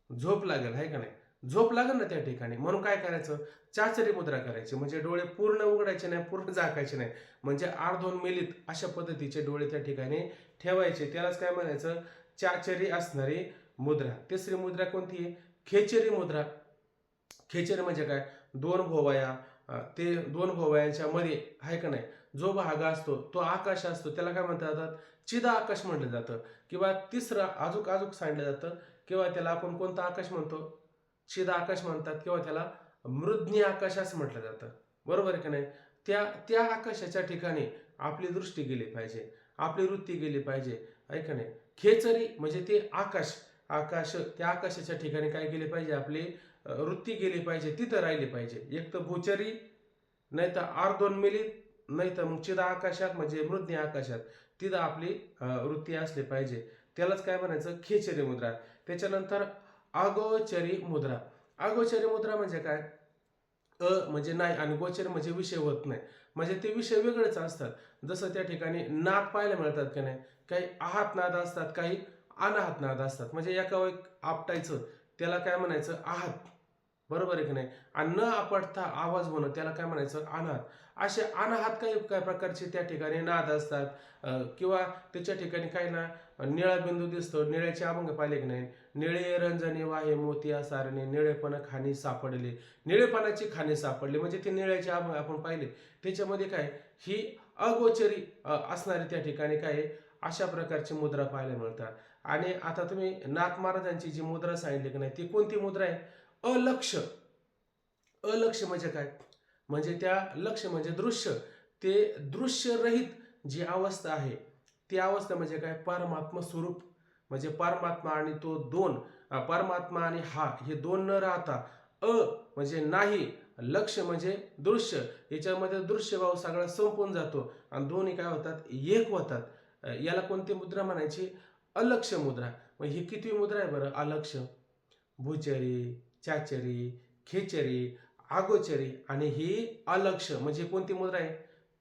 झोप लागेल आहे का नाही, झोप लागेल ना त्या ठिकाणी. म्हणून काय करायचं, चाचरी मुद्रा करायची, म्हणजे डोळे पूर्ण उघडायचे नाही, पूर्ण झाकायचे नाही, म्हणजे अर्धोन मिलित अशा पद्धतीचे डोळे त्या ठिकाणी ठेवायचे. त्यालाच काय म्हणायचं, चाचरी असणारी मुद्रा. तिसरी मुद्रा कोणती आहे, खेचरी मुद्रा. खेचरी म्हणजे काय, 2 भोवया, ते 2 भोवयांच्या मध्ये आहे का नाही जो भाग असतो तो आकाश असतो, त्याला काय म्हणतात, चिदा आकाश म्हटलं जातं. किंवा तिसरं अजूक सांगितलं जातं, किंवा त्याला आपण कोणतं आकाश म्हणतो, चिदा आकाश म्हणतात, किंवा त्याला मृज्ञ आकाश असं म्हटलं जातं, बरोबर आहे का नाही? त्या त्या आकाशाच्या ठिकाणी आपली दृष्टी गेली पाहिजे, आपली वृत्ती गेली पाहिजे, आहे का नाही? खेचरी म्हणजे ते आकाश, आकाश, त्या आकाशाच्या ठिकाणी काय गेले पाहिजे, आपली वृत्ती गेली पाहिजे, तिथं राहिली पाहिजे. एक तर भूचरी, नाही तर अर्धोन्मिलित, नाही तर मग चिदा आकाशात म्हणजे मृज्ञ आकाशात, तिथं आपली वृत्ती असली पाहिजे. त्यालाच काय म्हणायचं, खेचरी मुद्रा. त्याच्यानंतर अगोचरी मुद्रा. अगोचरी मुद्रा म्हणजे काय, म्हणजे नाही आणि गोचर म्हणजे विषय होत नाही, म्हणजे ते विषय वेगळेच असतात. जसं त्या ठिकाणी नाद पाहायला मिळतात का नाही, काही आहात नाद असतात, काही अनाहत नाद असतात. म्हणजे एका एक आपटायचं त्याला काय म्हणायचं, आहात, बरोबर आहे की नाही? आणि न आपटता आवाज होणं त्याला काय म्हणायचं, अनाहत. असे अनाहत काही काय प्रकारचे त्या ठिकाणी नाद असतात. किंवा त्याच्या ठिकाणी काय ना, निळा बिंदू दिसतो, निळ्याचे अभंग पाहिले की नाही, निळे रंजनी वाहे मोतिया सारणे, निळेपण खाणी सापडले. निळेपणाची खाणी सापडली म्हणजे ते निळ्याचे अभंग आपण पाहिले, त्याच्यामध्ये काय ही अगोचरी असणारी त्या ठिकाणी काय अशा प्रकारची मुद्रा पाहायला मिळतात. आणि आता तुम्ही नाथ महाराजांची जी मुद्रा सांगितली की नाही, ती कोणती मुद्रा आहे, अलक्ष. अलक्ष म्हणजे काय, म्हणजे त्या लक्ष म्हणजे दृश्य, ते दृश्य रहित जी अवस्था आहे, ती अवस्था म्हणजे काय, परमात्मा स्वरूप. म्हणजे परमात्मा आणि तो दोन, परमात्मा आणि हा हे दोन न राहता म्हणजे नाही, लक्ष म्हणजे दृश्य, याच्यामध्ये दृश्यभाव सगळा संपून जातो आणि दोन्ही काय होतात, एक होतात. याला कोणती मुद्रा म्हणायची, अलक्ष मुद्रा. मग ही किती मुद्रा आहे बरं, अलक्ष, भूचरी, चाचरी, खेचरी, अगोचरी आणि ही अलक्ष म्हणजे कोणती मुद्रा आहे,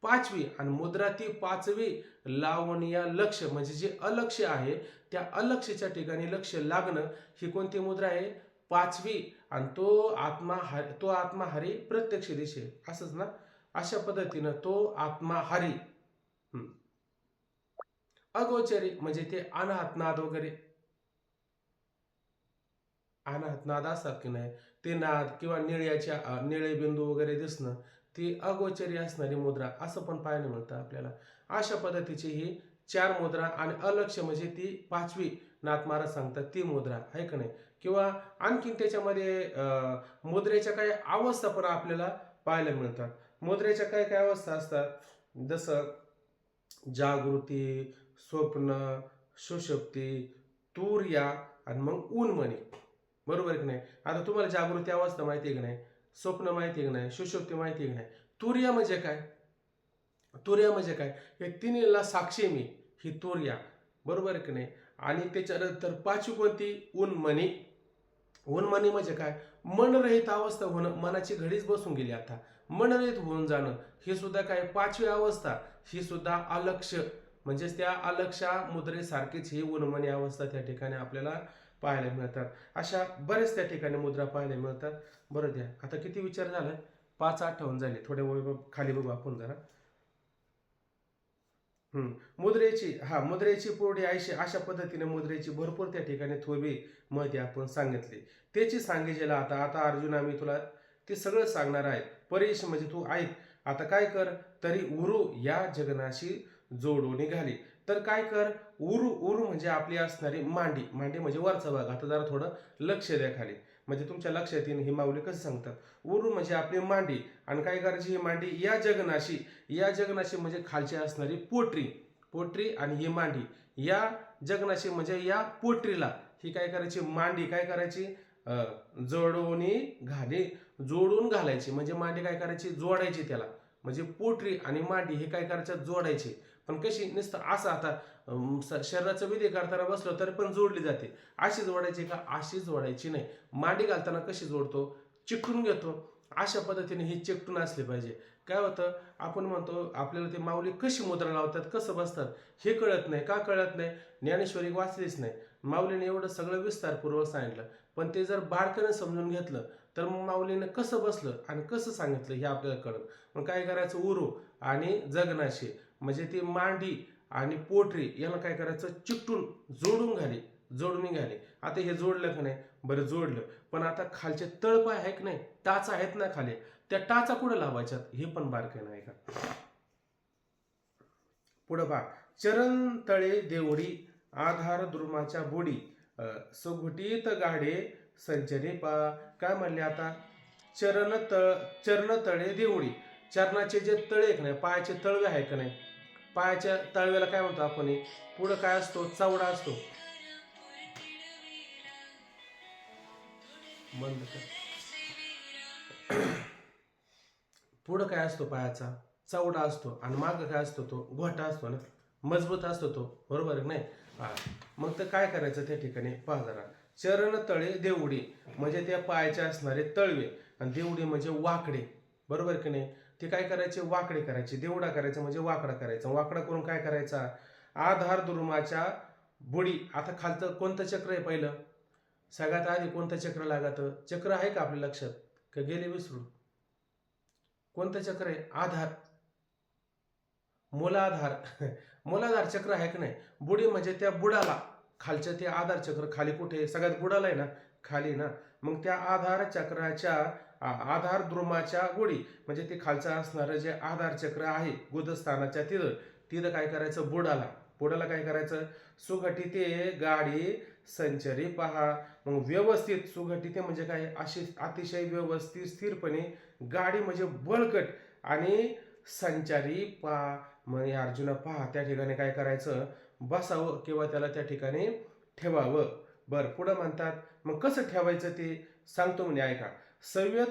पाचवी. आणि मुद्रा ती पाचवी, लावणीया लक्ष म्हणजे जे अलक्ष आहे त्या अलक्षच्या ठिकाणी लक्ष लागणं, ही कोणती मुद्रा आहे, पाचवी. आणि तो आत्मा हरी प्रत्यक्ष दिशे, असंच ना, अशा पद्धतीनं तो आत्मा हरी. अगोचरी म्हणजे ते अनाहत नाद वगैरे, अनाहत नाद असतात की नाही, ते नाद किंवा निळे बिंदू वगैरे दिसणं, ती अगोचरी असणारी मुद्रा असं पण पाहायला मिळतं आपल्याला. अशा पद्धतीची ही चार मुद्रा आणि अलक्ष म्हणजे ती पाचवी नाथ महाराज सांगतात ती मुद्रा, आहे का नाही? किंवा आणखीन त्याच्यामध्ये मुद्रेच्या काही अवस्था पण आपल्याला पाहायला मिळतात. मुद्रेच्या काय काय अवस्था असतात, जसं जागृती, स्वप्न, सुषुप्ती, तूर्या आणि मग उन्मनी, बरोबर आहे की नाही? आता तुम्हाला जागृती अवस्था माहिती आहे की नाही, स्वप्न माहिती आहे की नाही, सुषुप्ती माहिती आहे की नाही, तुर्या म्हणजे काय, तुर्या म्हणजे काय, हे तिन्हीला साक्षी मी, ही तुर्या, बरोबर आहे की नाही? आणि त्याच्यानंतर पाचवी कोणती, उन्मनी. उन्मनी म्हणजे काय, मनरहित अवस्था होणं, मनाची घडीच बसून गेली आता, मनरहित होऊन जाणं, ही सुद्धा काय पाचवी अवस्था, ही सुद्धा अलक्ष. म्हणजेच त्या अलक्षा मुद्रेसारखीच ही उन्मनी अवस्था त्या ठिकाणी आपल्याला पाहायला मिळतात. अशा बरेच त्या ठिकाणी मुद्रा पाहायला मिळतात. बरं द्या, आता किती विचार झाला, 5:58 झाले, थोडे खाली बघू आपण जरा. मुद्रेची पोरडी आयशी, अशा पद्धतीने मुद्रेची भरपूर त्या ठिकाणी थोबी मध्ये आपण सांगितले. त्याची सांगितलेला आता आता अर्जुना मी तुला ते सगळं सांगणार आहे. परेश म्हणजे तू ऐक. आता काय कर, तरी उरू या जगनाशी जोडून निघाली. तर काय कर, उरू उरू म्हणजे आपली असणारी मांडी, मांडी म्हणजे वरचा भाग. आता जरा थोडं लक्ष द्या खाली, म्हणजे तुमच्या लक्षात येईल ही माऊली कसं सांगतात. उरू म्हणजे आपली मांडी, आणि काय करायची ही मांडी, या जगनाशी, या जगनाशी म्हणजे खालची असणारी पोटरी, पोटरी आणि ही मांडी, या जगनाशी म्हणजे या पोटरीला ही काय करायची, मांडी काय करायची, जोडून घाली, जोडून घालायची. म्हणजे मांडी काय करायची, जोडायची त्याला. म्हणजे पोटरी आणि मांडी हे काय करायचं, जोडायची. पण कशी, नुसतं असं आता शरीराचं विधी करताना बसलो तर पण जोडली जाते, अशी जोडायची का, अशी जोडायची नाही. मांडी घालताना कशी जोडतो, चिकटून घेतो, अशा पद्धतीने ही चिकटून असली पाहिजे. काय होतं, आपण म्हणतो आपल्याला ते माऊली कशी मुद्रा लावतात, कसं बसतात हे कळत नाही. का कळत नाही, ज्ञानेश्वरी वाचलीच नाही. माऊलीने एवढं सगळं विस्तारपूर्वक सांगितलं, पण ते जर बारकाईने समजून घेतलं तर मग माऊलीने कसं बसलं आणि कसं सांगितलं हे आपल्याला कळत. मग काय करायचं, उरू आणि जगनाशी म्हणजे ती मांडी आणि पोटरी याला काय करायचं, चिकटून जोडून घाली, जोडून घाली. आता हे जोडलं का नाही, बरं जोडलं, पण आता खालचे तळपाय आहे की नाही, टाचा आहेत ना खाली, त्या टाचा कुठं लावायच्यात हे पण बारकाईनं आहे का. पुढं पहा, चरण तळे देवडी, आधार दुर्माच्या बोडी, सुघुटीत गाडे संचरे पा. काय म्हणले आता, चरण तळे देवडी. चरणाचे जे तळे आहे का नाही, पायाचे तळवे आहे का नाही, पायाच्या तळव्याला काय म्हणतो आपण, पुढं काय असतो, चवडा असतो. बंद कर. पुढं काय असतो, पायाचा चवडा असतो आणि मागं काय असतो, तो घोटा असतो ना, मजबूत असतो तो, बरोबर आहे नाही. हा, मग तर काय करायचं त्या ठिकाणी पहा जरा. चरण तळे देवडी म्हणजे त्या पायाचे असणारे तळवे, आणि देवडी म्हणजे वाकडे, बरोबर की नाही. ते काय करायचे, वाकडे करायचे. देवडा करायचा म्हणजे वाकडा करायचा. वाकडा करून काय करायचा, आधार दुर्माच्या बुडी. आता खालचं कोणतं चक्र आहे पहिलं, सगळ्यात आधी कोणतं चक्र लागतं, चक्र आहे का आपल्या लक्षात, का गेले विसरून. कोणतं चक्र आहे, आधार, मूलाधार. मूलाधार चक्र आहे का नाही. बुडी म्हणजे त्या बुडाला, खालच्या ते आधार चक्र खाली कुठे, सगळ्यात बुडाला आहे ना, खाली ना. मग त्या आधार चक्राच्या आधार द्रुमाच्या गुढी म्हणजे ते खालचं असणारं जे आधार चक्र आहे गुदस्थानाच्या तिथं, तिथं काय करायचं, बुडाला. बुडाला काय करायचं, सुघटिते गाडी संचरी पहा. मग व्यवस्थित, सुघटिते म्हणजे काय, अशी अतिशय व्यवस्थित स्थिरपणे, गाडी म्हणजे बळकट, आणि संचारी पहा. मग अर्जुना पहा, त्या ठिकाणी काय करायचं, बसावं किंवा त्याला त्या ठिकाणी ठेवावं. बरं, पुढं म्हणतात, मग कसं ठेवायचं ते सांगतो म्हणजे ऐका. सव्य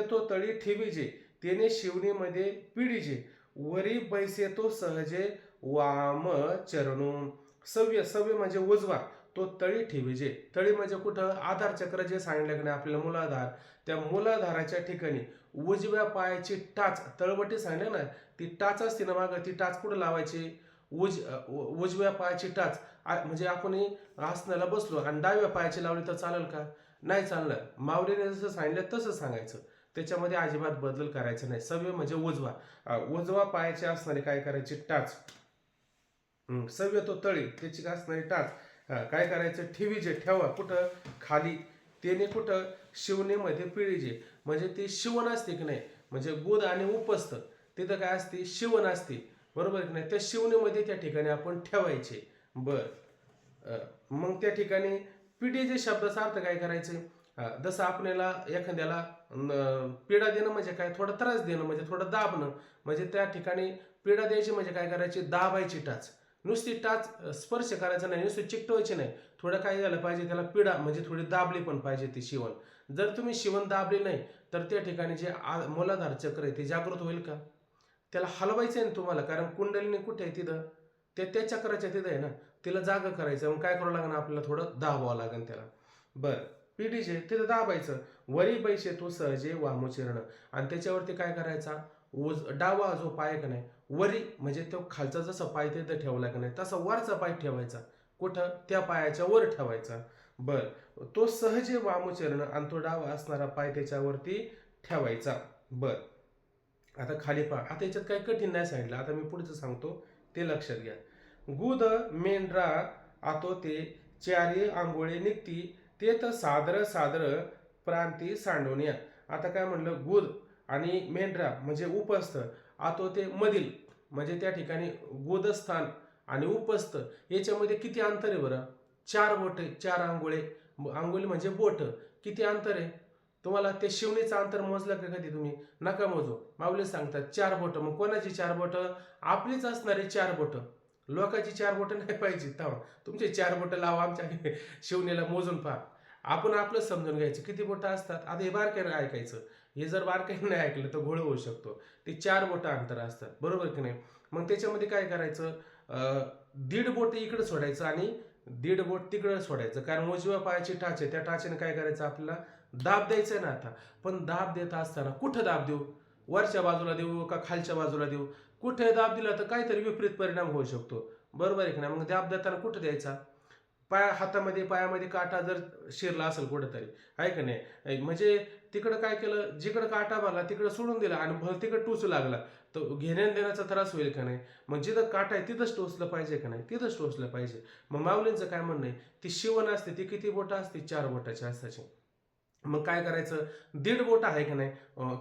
तो तळी ठेवीजे, तेने शिवणीमध्ये पिढीजे, वरी बैसे तो सहजे वाम चरणू. सव्य म्हणजे उजवा, तो तळी ठेवीजे. तळी म्हणजे कुठं, आधार चक्र जे सांगितलं की नाही आपल्याला, मूलाधार, त्या मूलाधाराच्या ठिकाणी उजव्या पायाची टाच, तळवटी सांगितलं ना, ती टाच असते ना मागं, ती टाच कुठं लावायची, उजव्या पायाची टाच. म्हणजे आपण आसनाला बसलो आणि डाव्या पायाची लावली तर चालेल का, नाही चालणार. माऊलीने जसं सांगितलं तसं सांगायचं, त्याच्यामध्ये अजिबात बदल करायचा नाही. सव्य म्हणजे उजवा पायाची असणारी काय करायची, टाच. सव्य तो तळी, त्याची असणारी टाच काय करायचं, ठेवीजे, ठेवा कुठं, खाली. त्याने कुठं, शिवणीमध्ये पिढीजे म्हणजे ती शिवण असते की नाही, म्हणजे गुद आणि उपस्थ, तिथं काय असते, शिवण असते, बरोबर की नाही. त्या शिवणीमध्ये त्या ठिकाणी आपण ठेवायचे. बर, मग त्या ठिकाणी पिढीचे शब्दाचा अर्थ काय करायचे, जसं आपल्याला एखाद्याला पीडा देणं म्हणजे काय, थोडा त्रास देणं म्हणजे थोडं दाबणं, म्हणजे त्या ठिकाणी पीडा द्यायची म्हणजे काय करायची, दाबायची टाच. नुसती टाच स्पर्श करायचा नाही, नुसती चिकटवायची नाही, थोडं काय झालं पाहिजे त्याला, पीडा म्हणजे थोडी दाबली पण पाहिजे ती शिवण. जर तुम्ही शिवण दाबली नाही तर त्या ठिकाणी जे मूलाधार चक्र आहे ते जागृत होईल का, त्याला हलवायचं आहे ना तुम्हाला, कारण कुंडलिनी कुठे आहे, तिथं त्या चक्राच्या तिथं आहे ना, तिला जागा करायचं. मग काय करावं लागेल आपल्याला, थोडं दाबावं लागेल त्याला. बरं, पिढीचे तिथं दाबायचं. वरी बैसे तो सहजे वामोचिरण, आणि त्याच्यावरती काय करायचा, डावा जो पाय का नाही, वरी म्हणजे तो खालचा जसा पाय तिथं ठेवला का नाही, तसा वरचा पाय ठेवायचा, कुठं, त्या पायाच्या वर ठेवायचा. बर, तो सहजे वामोचरण, आणि तो डावा असणारा पाय त्याच्यावरती ठेवायचा. बर, आता खाली पहा. आता याच्यात काही कठीण नाही सांगितलं, आता मी पुढचं सांगतो ते लक्षात घ्या. गुद मेंढरा आतो ते चारी आंघोळे निघती, ते तर सादर प्रांती सांडवण्या. आता काय म्हणलं, गुद आणि मेंढरा म्हणजे उपस्थ, आतो ते मधील, म्हणजे त्या ठिकाणी गुदस्थान आणि उपस्थ याच्यामध्ये किती अंतर आहे बरं, 4 बोटे, 4 आंघोळे. आंघोळी म्हणजे बोट, किती अंतर आहे तुम्हाला, ते शिवणीचं अंतर मोजलं का कधी तुम्ही, नका मोजू, माऊली सांगतात 4 बोट. मग कोणाची 4 बोट, आपलीच असणारी 4 बोट, लोकांची 4 बोट नाही पाहिजे. तुमचे 4 बोट लावा, आमच्या शिवणीला मोजून पहा. आपण आपलं समजून घ्यायचं किती बोट असतात. आता हे बारकाईने ऐकायचं, हे जर बारकाईने नाही ऐकलं तर घोळ होऊ शकतो. ते 4 बोट अंतर असतात, बरोबर की नाही. मग त्याच्यामध्ये काय करायचं, 1.5 बोट इकडे सोडायचं आणि 1.5 बोट तिकडे सोडायचं, कारण उजव्या पायाची टाच आहे, त्या टाचेने काय करायचं, आपल्याला दाब द्यायचा आहे ना. आता पण दाब देत असताना कुठं दाब देऊ, वरच्या बाजूला देऊ का खालच्या बाजूला देऊ, कुठे दाब दिला तर काहीतरी विपरीत परिणाम होऊ शकतो, बरोबर आहे की नाही. मग दाब देताना कुठं द्यायचा, हातामध्ये पायामध्ये काटा जर शिरला असेल कुठेतरी, आहे का नाही, म्हणजे तिकडं काय केलं, जिकडं काटा भरला तिकडं सोडून दिला आणि तिकडं टोचू लागला, तर घेण्या देण्याचा त्रास होईल का नाही. मग जिथं काटा आहे तिथंच टोचलं पाहिजे का नाही, तिथंच टोचलं पाहिजे. मग माऊलींचं काय म्हणणं आहे, ती शिवण असते ती किती बोटं असते, 4 बोटाची असताची. मग काय करायचं, 1.5 बोट आहे का नाही,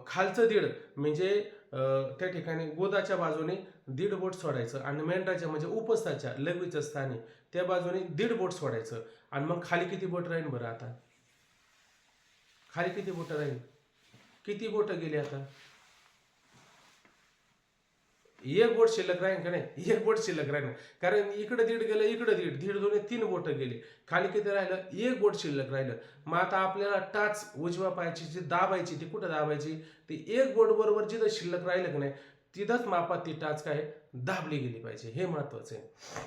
खालचं 1.5 म्हणजे त्या ठिकाणी गोदाच्या बाजूने 1.5 बोट सोडायचं, आणि मेंढराच्या म्हणजे उपस्थाच्या लघवीच्या स्थानी त्या बाजूने 1.5 बोट सोडायचं, आणि मग खाली किती बोट राहील बरं आता, खाली किती बोटं राहील? किती बोटं गेली आता? एक बोट शिल्लक राहील का नाही? एक बोट शिल्लक राहील, कारण इकडे दीड गेलं, इकडे दीड, दीड दोन्ही 3 बोटं गेली. खाली किती राहिलं? एक बोट शिल्लक राहिलं. मग आता आपल्याला टाच उजव्या पायाची जी दाबायची, ती कुठं दाबायची? ती एक बोट बरोबर जिथं शिल्लक राहिलं का नाही, तिथंच मापात ती टाच काय दाबली गेली पाहिजे. हे महत्वाचं आहे.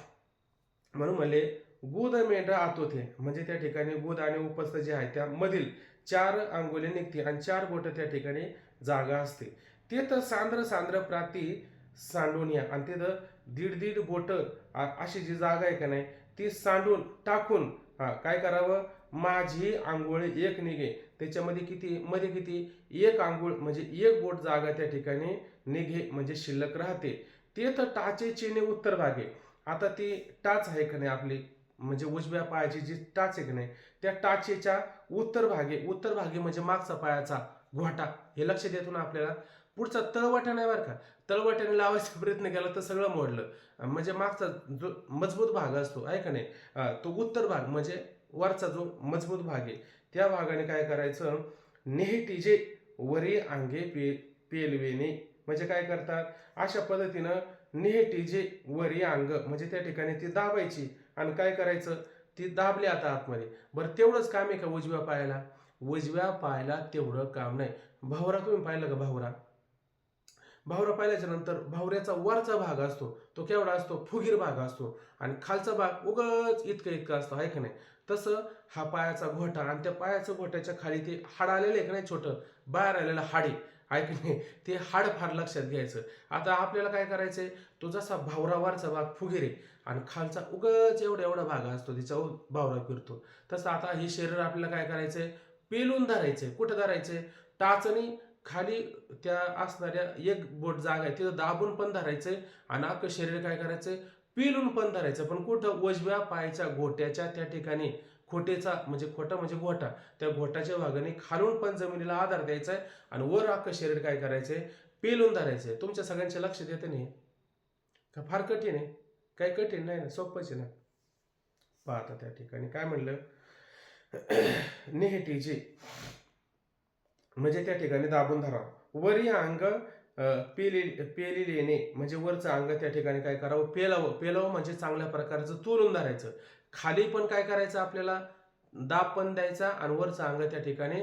म्हणून म्हणले गुद मेंढा आतोथे, म्हणजे त्या ठिकाणी गुद आणि उपस्थ जे आहे त्यामधील 4 अंगुले निघते आणि 4 बोटं त्या ठिकाणी जागा असते. ते तर सांद्र सांद्र प्राती सांडून या, आणि तिथं दीड दीड बोटं अशी जी जागा आहे का नाही, ती सांडून टाकून काय करावं? माझी आंघोळ एक निघे. त्याच्यामध्ये किती? मध्ये किती? एक आंघोळ म्हणजे एक बोट जागा त्या ठिकाणी निघे, म्हणजे शिल्लक राहते. ते तर टाचे चिन्हे उत्तर भागे. आता ती टाच आहे का नाही आपली, म्हणजे उजव्या पायाची जी टाच आहे का नाही, त्या टाचेच्या उत्तर भागी म्हणजे मागचा पायाचा घोटा. हे लक्षात येतो ना आपल्याला? पुढचा तळवाटा नाही बरं का. तळवाट्याने लावायचा प्रयत्न केला तर सगळं मोडलं. म्हणजे मागचा जो मजबूत भाग असतो आहे का नाही, तो उत्तर भाग म्हणजे वरचा जो मजबूत भाग आहे, त्या भागाने काय करायचं? नेहटीजे वरी अंगे पेलवेने, म्हणजे काय करतात? अशा पद्धतीनं नेहटीजे वरी अंग, म्हणजे त्या ठिकाणी ती दाबायची आणि काय करायचं? ती दाबली आता आतमध्ये. बरं तेवढंच काम आहे का उजव्या पायाला? उजव्या पायाला तेवढं काम नाही. भावरा तुम्ही पाहिलं का? भावरा भावरा पाहिल्याच्या नंतर भावऱ्याचा वरचा भाग असतो तो केवढा असतो? फुगीर भाग असतो, आणि खालचा भाग उगच इतकं इतकं असतो आहे का नाही? तसं हा पायाचा घोटा, आणि त्या पायाच्या घोट्याच्या खाली ते हाड आलेलं आहे का नाही, छोटं बाहेर आलेलं हाडे आहे की नाही, ते हाड फार लक्षात घ्यायचं. आता आपल्याला काय करायचंय? तो जसा भावरावरचा भाग फुगीर आहे आणि खालचा उगच एवढा एवढा भाग असतो तिच्यावर भावरा फिरतो, तसं आता हे शरीर आपल्याला काय करायचंय? पेलून धरायचंय. कुठं धरायचंय? टाचणी खाली त्या असणाऱ्या एक बोट जागा आहे तिथं दाबून पण धरायचंय, आणि अख्खं शरीर काय करायचंय? पिलून पण धरायचं. पण कुठं? उजव्या पायाच्या घोट्याच्या त्या ठिकाणी. खोटेचा म्हणजे खोटा म्हणजे घोटा, त्या घोटाच्या भागाने खालून पण जमिनीला आधार द्यायचा आहे, आणि वर अख्खं शरीर काय करायचंय? पेलून धरायचंय. तुमच्या सगळ्यांच्या लक्षात येते नाही का? फार कठीण आहे? काही कठीण नाही ना, सोपंच आहे ना. पाहता त्या ठिकाणी काय म्हणलं? नेहटीचे म्हणजे त्या ठिकाणी दाबून धरा. वरी अंग पेलिलेने, म्हणजे वरचं अंग त्या ठिकाणी काय करावं? पेलावं. पेलावं म्हणजे चांगल्या प्रकारचं तोलून धरायचं. खाली पण काय करायचं आपल्याला? दाब पण द्यायचा, आणि वरचं अंग त्या ठिकाणी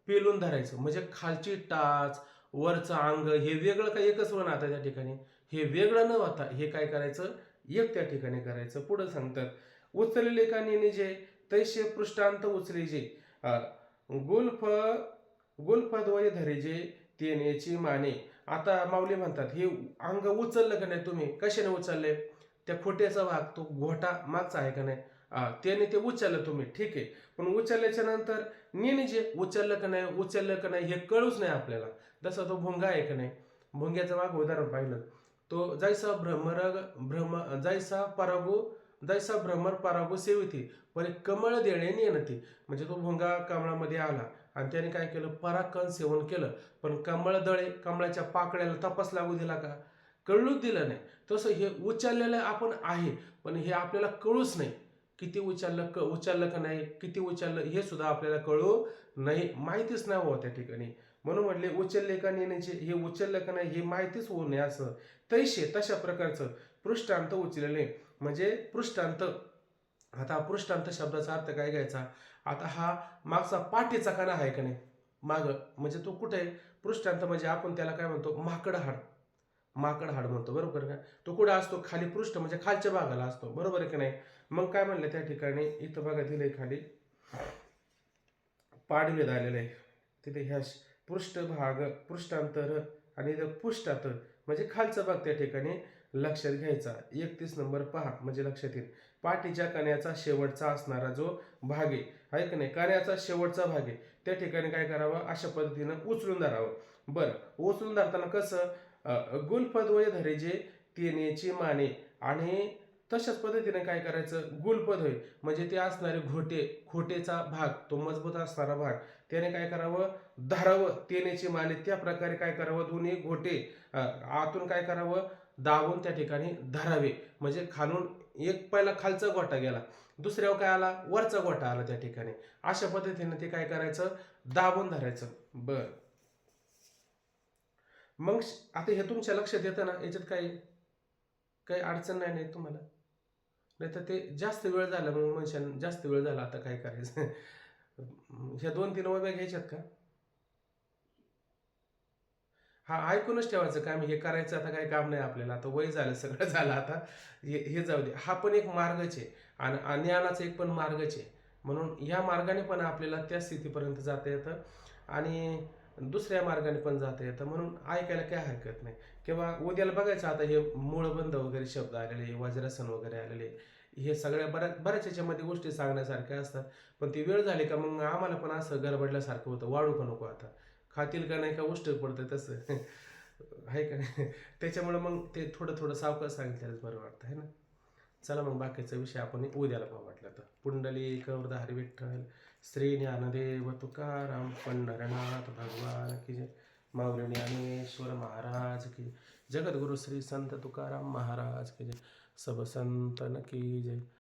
पेलून धरायचं. म्हणजे खालची टाच वरचं अंग हे वेगळं का एकच होणं आता त्या ठिकाणी? हे वेगळं न होता हे काय करायचं? एक त्या ठिकाणी करायचं. पुढे सांगतात उचलले का नेणे तैसे पृष्ठांत उचले गुल्फ गुल्फद्वय धरेजे तेनेची माने. आता माऊली म्हणतात हे अंग उचललं का नाही तुम्ही? कशाने उचलले? त्या खोट्याचा भाग तो घोटा मागचा आहे का नाही, त्याने ते उचललं तुम्ही, ठीक आहे. पण उचलल्याच्या नंतर नेने जे उचललं का नाही, उचललं का नाही हे कळूच नाही आपल्याला. जसा तो भुंगा आहे का नाही, भुंग्याचं माग उदाहरण पाहिलं, तो जैसा जैसा भ्रमर परागो सेविती पण कमळ देणे नेनती. म्हणजे तो भुंगा कमळामध्ये आला आणि त्याने काय केलं? परागकण सेवन केलं, पण कमळ दळे कमळाच्या पाकळ्याला तपास लागू दिला का? कळूच दिलं नाही. तसं हे उचललेलं आपण आहे, पण हे आपल्याला कळूच नाही. किती उचललं का नाही, किती उचललं हे सुद्धा आपल्याला कळू नाही, माहितीच नाही हो त्या ठिकाणी. म्हणून म्हटले उचलले का नेण्याचे, हे उचललं का नाही हे माहितीच होऊ नये असं. तैसे तशा प्रकारचं पृष्ठांत उचलले म्हणजे पृष्ठांत. आता पृष्ठांत शब्दाचा अर्थ काय घ्यायचा? आता हा मागचा पाठीचा कणा आहे का नाही, माग म्हणजे तो कुठे आहे? पृष्ठांत म्हणजे आपण त्याला काय म्हणतो? माकड हाड. माकड हाड म्हणतो, बरोबर का? तो कुठे असतो? खाली पृष्ठ म्हणजे खालच्या भागाला असतो, बरोबर आहे की नाही? मग काय म्हणलं त्या ठिकाणी? इथं बघा दिलंय खाली पाडवेद आलेलं आहे, तिथे ह्या पृष्ठभाग पृष्ठांतर आणि इथं पुष्टात म्हणजे खालचा भाग त्या ठिकाणी लक्षात घ्यायचा. 31 नंबर पहा म्हणजे लक्षात येईल. पाठीच्या कण्याचा शेवटचा असणारा जो भाग आहे की नाही, कण्याचा शेवटचा भाग आहे, त्या ठिकाणी काय करावं? अशा पद्धतीनं उचलून धरावं. बरं, उचलून धरताना कसं? गुलपद्वय धरेजे तेनेची माने, आणि तशाच पद्धतीने काय करायचं? गुलपद्वय म्हणजे ते असणारे खोटेचा भाग, तो मजबूत असणारा भाग, त्याने काय करावं? धरावं तेनेची माने. त्या प्रकारे काय करावं? दोन्ही घोटे आतून काय करावं? दाबून त्या ठिकाणी धरावे. म्हणजे खालून एक पहिला खालचा गोटा गेला, दुसऱ्यावर काय आला, वरचा गोटा आला त्या ठिकाणी. अशा पद्धतीने ते काय करायचं, दाबून धरायचं. बर, मग आता हे तुमच्या लक्षात येतं ना, याच्यात काही काही अडचण नाही तुम्हाला? नाही तर ते जास्त वेळ झाला, मग म्हणशान जास्त वेळ झाला आता काय करायचं. ह्या 2-3 उभ्या घ्यायच्यात का? हा, ऐकूनच ठेवायचं काम हे करायचं, आता काही काम नाही आपल्याला, आता वय झालं, सगळं झालं आता, हे जाऊ दे. हा पण एक मार्गच आहे आणि ज्ञानाचा एक पण मार्गच आहे. म्हणून ह्या मार्गाने पण आपल्याला त्या स्थितीपर्यंत जाता येतं आणि दुसऱ्या मार्गाने पण जाता येतं. म्हणून ऐकायला काही हरकत नाही. किंवा उद्याला बघायचं, आता हे मूळबंध वगैरे शब्द आलेले, वज्रासन वगैरे आलेले, हे सगळ्या बऱ्याच बऱ्याच याच्यामध्ये गोष्टी सांगण्यासारख्या असतात. पण ती वेळ झाली का मग आम्हाला पण असं गडबडल्यासारखं होतं, वाढू का नको आता, खातील का नाही का उष्ट पडतं तसं. आहे का नाही. त्याच्यामुळे मग ते थोडं थोडं सावकाश सांगितल्यास बरं वाटतं, आहे ना. चला मग बाकीचा विषय आपण उद्याला पाहू वाटलं तर. पुंडलिक वरदाहरी विठ्ठल, श्री ज्ञानदेव तुकाराम, पंढरनाथ भगवान की जय, माऊली ज्ञानेश्वर महाराज की जय, जगद्गुरु श्री संत तुकाराम महाराज की जय, सब संतन की जय.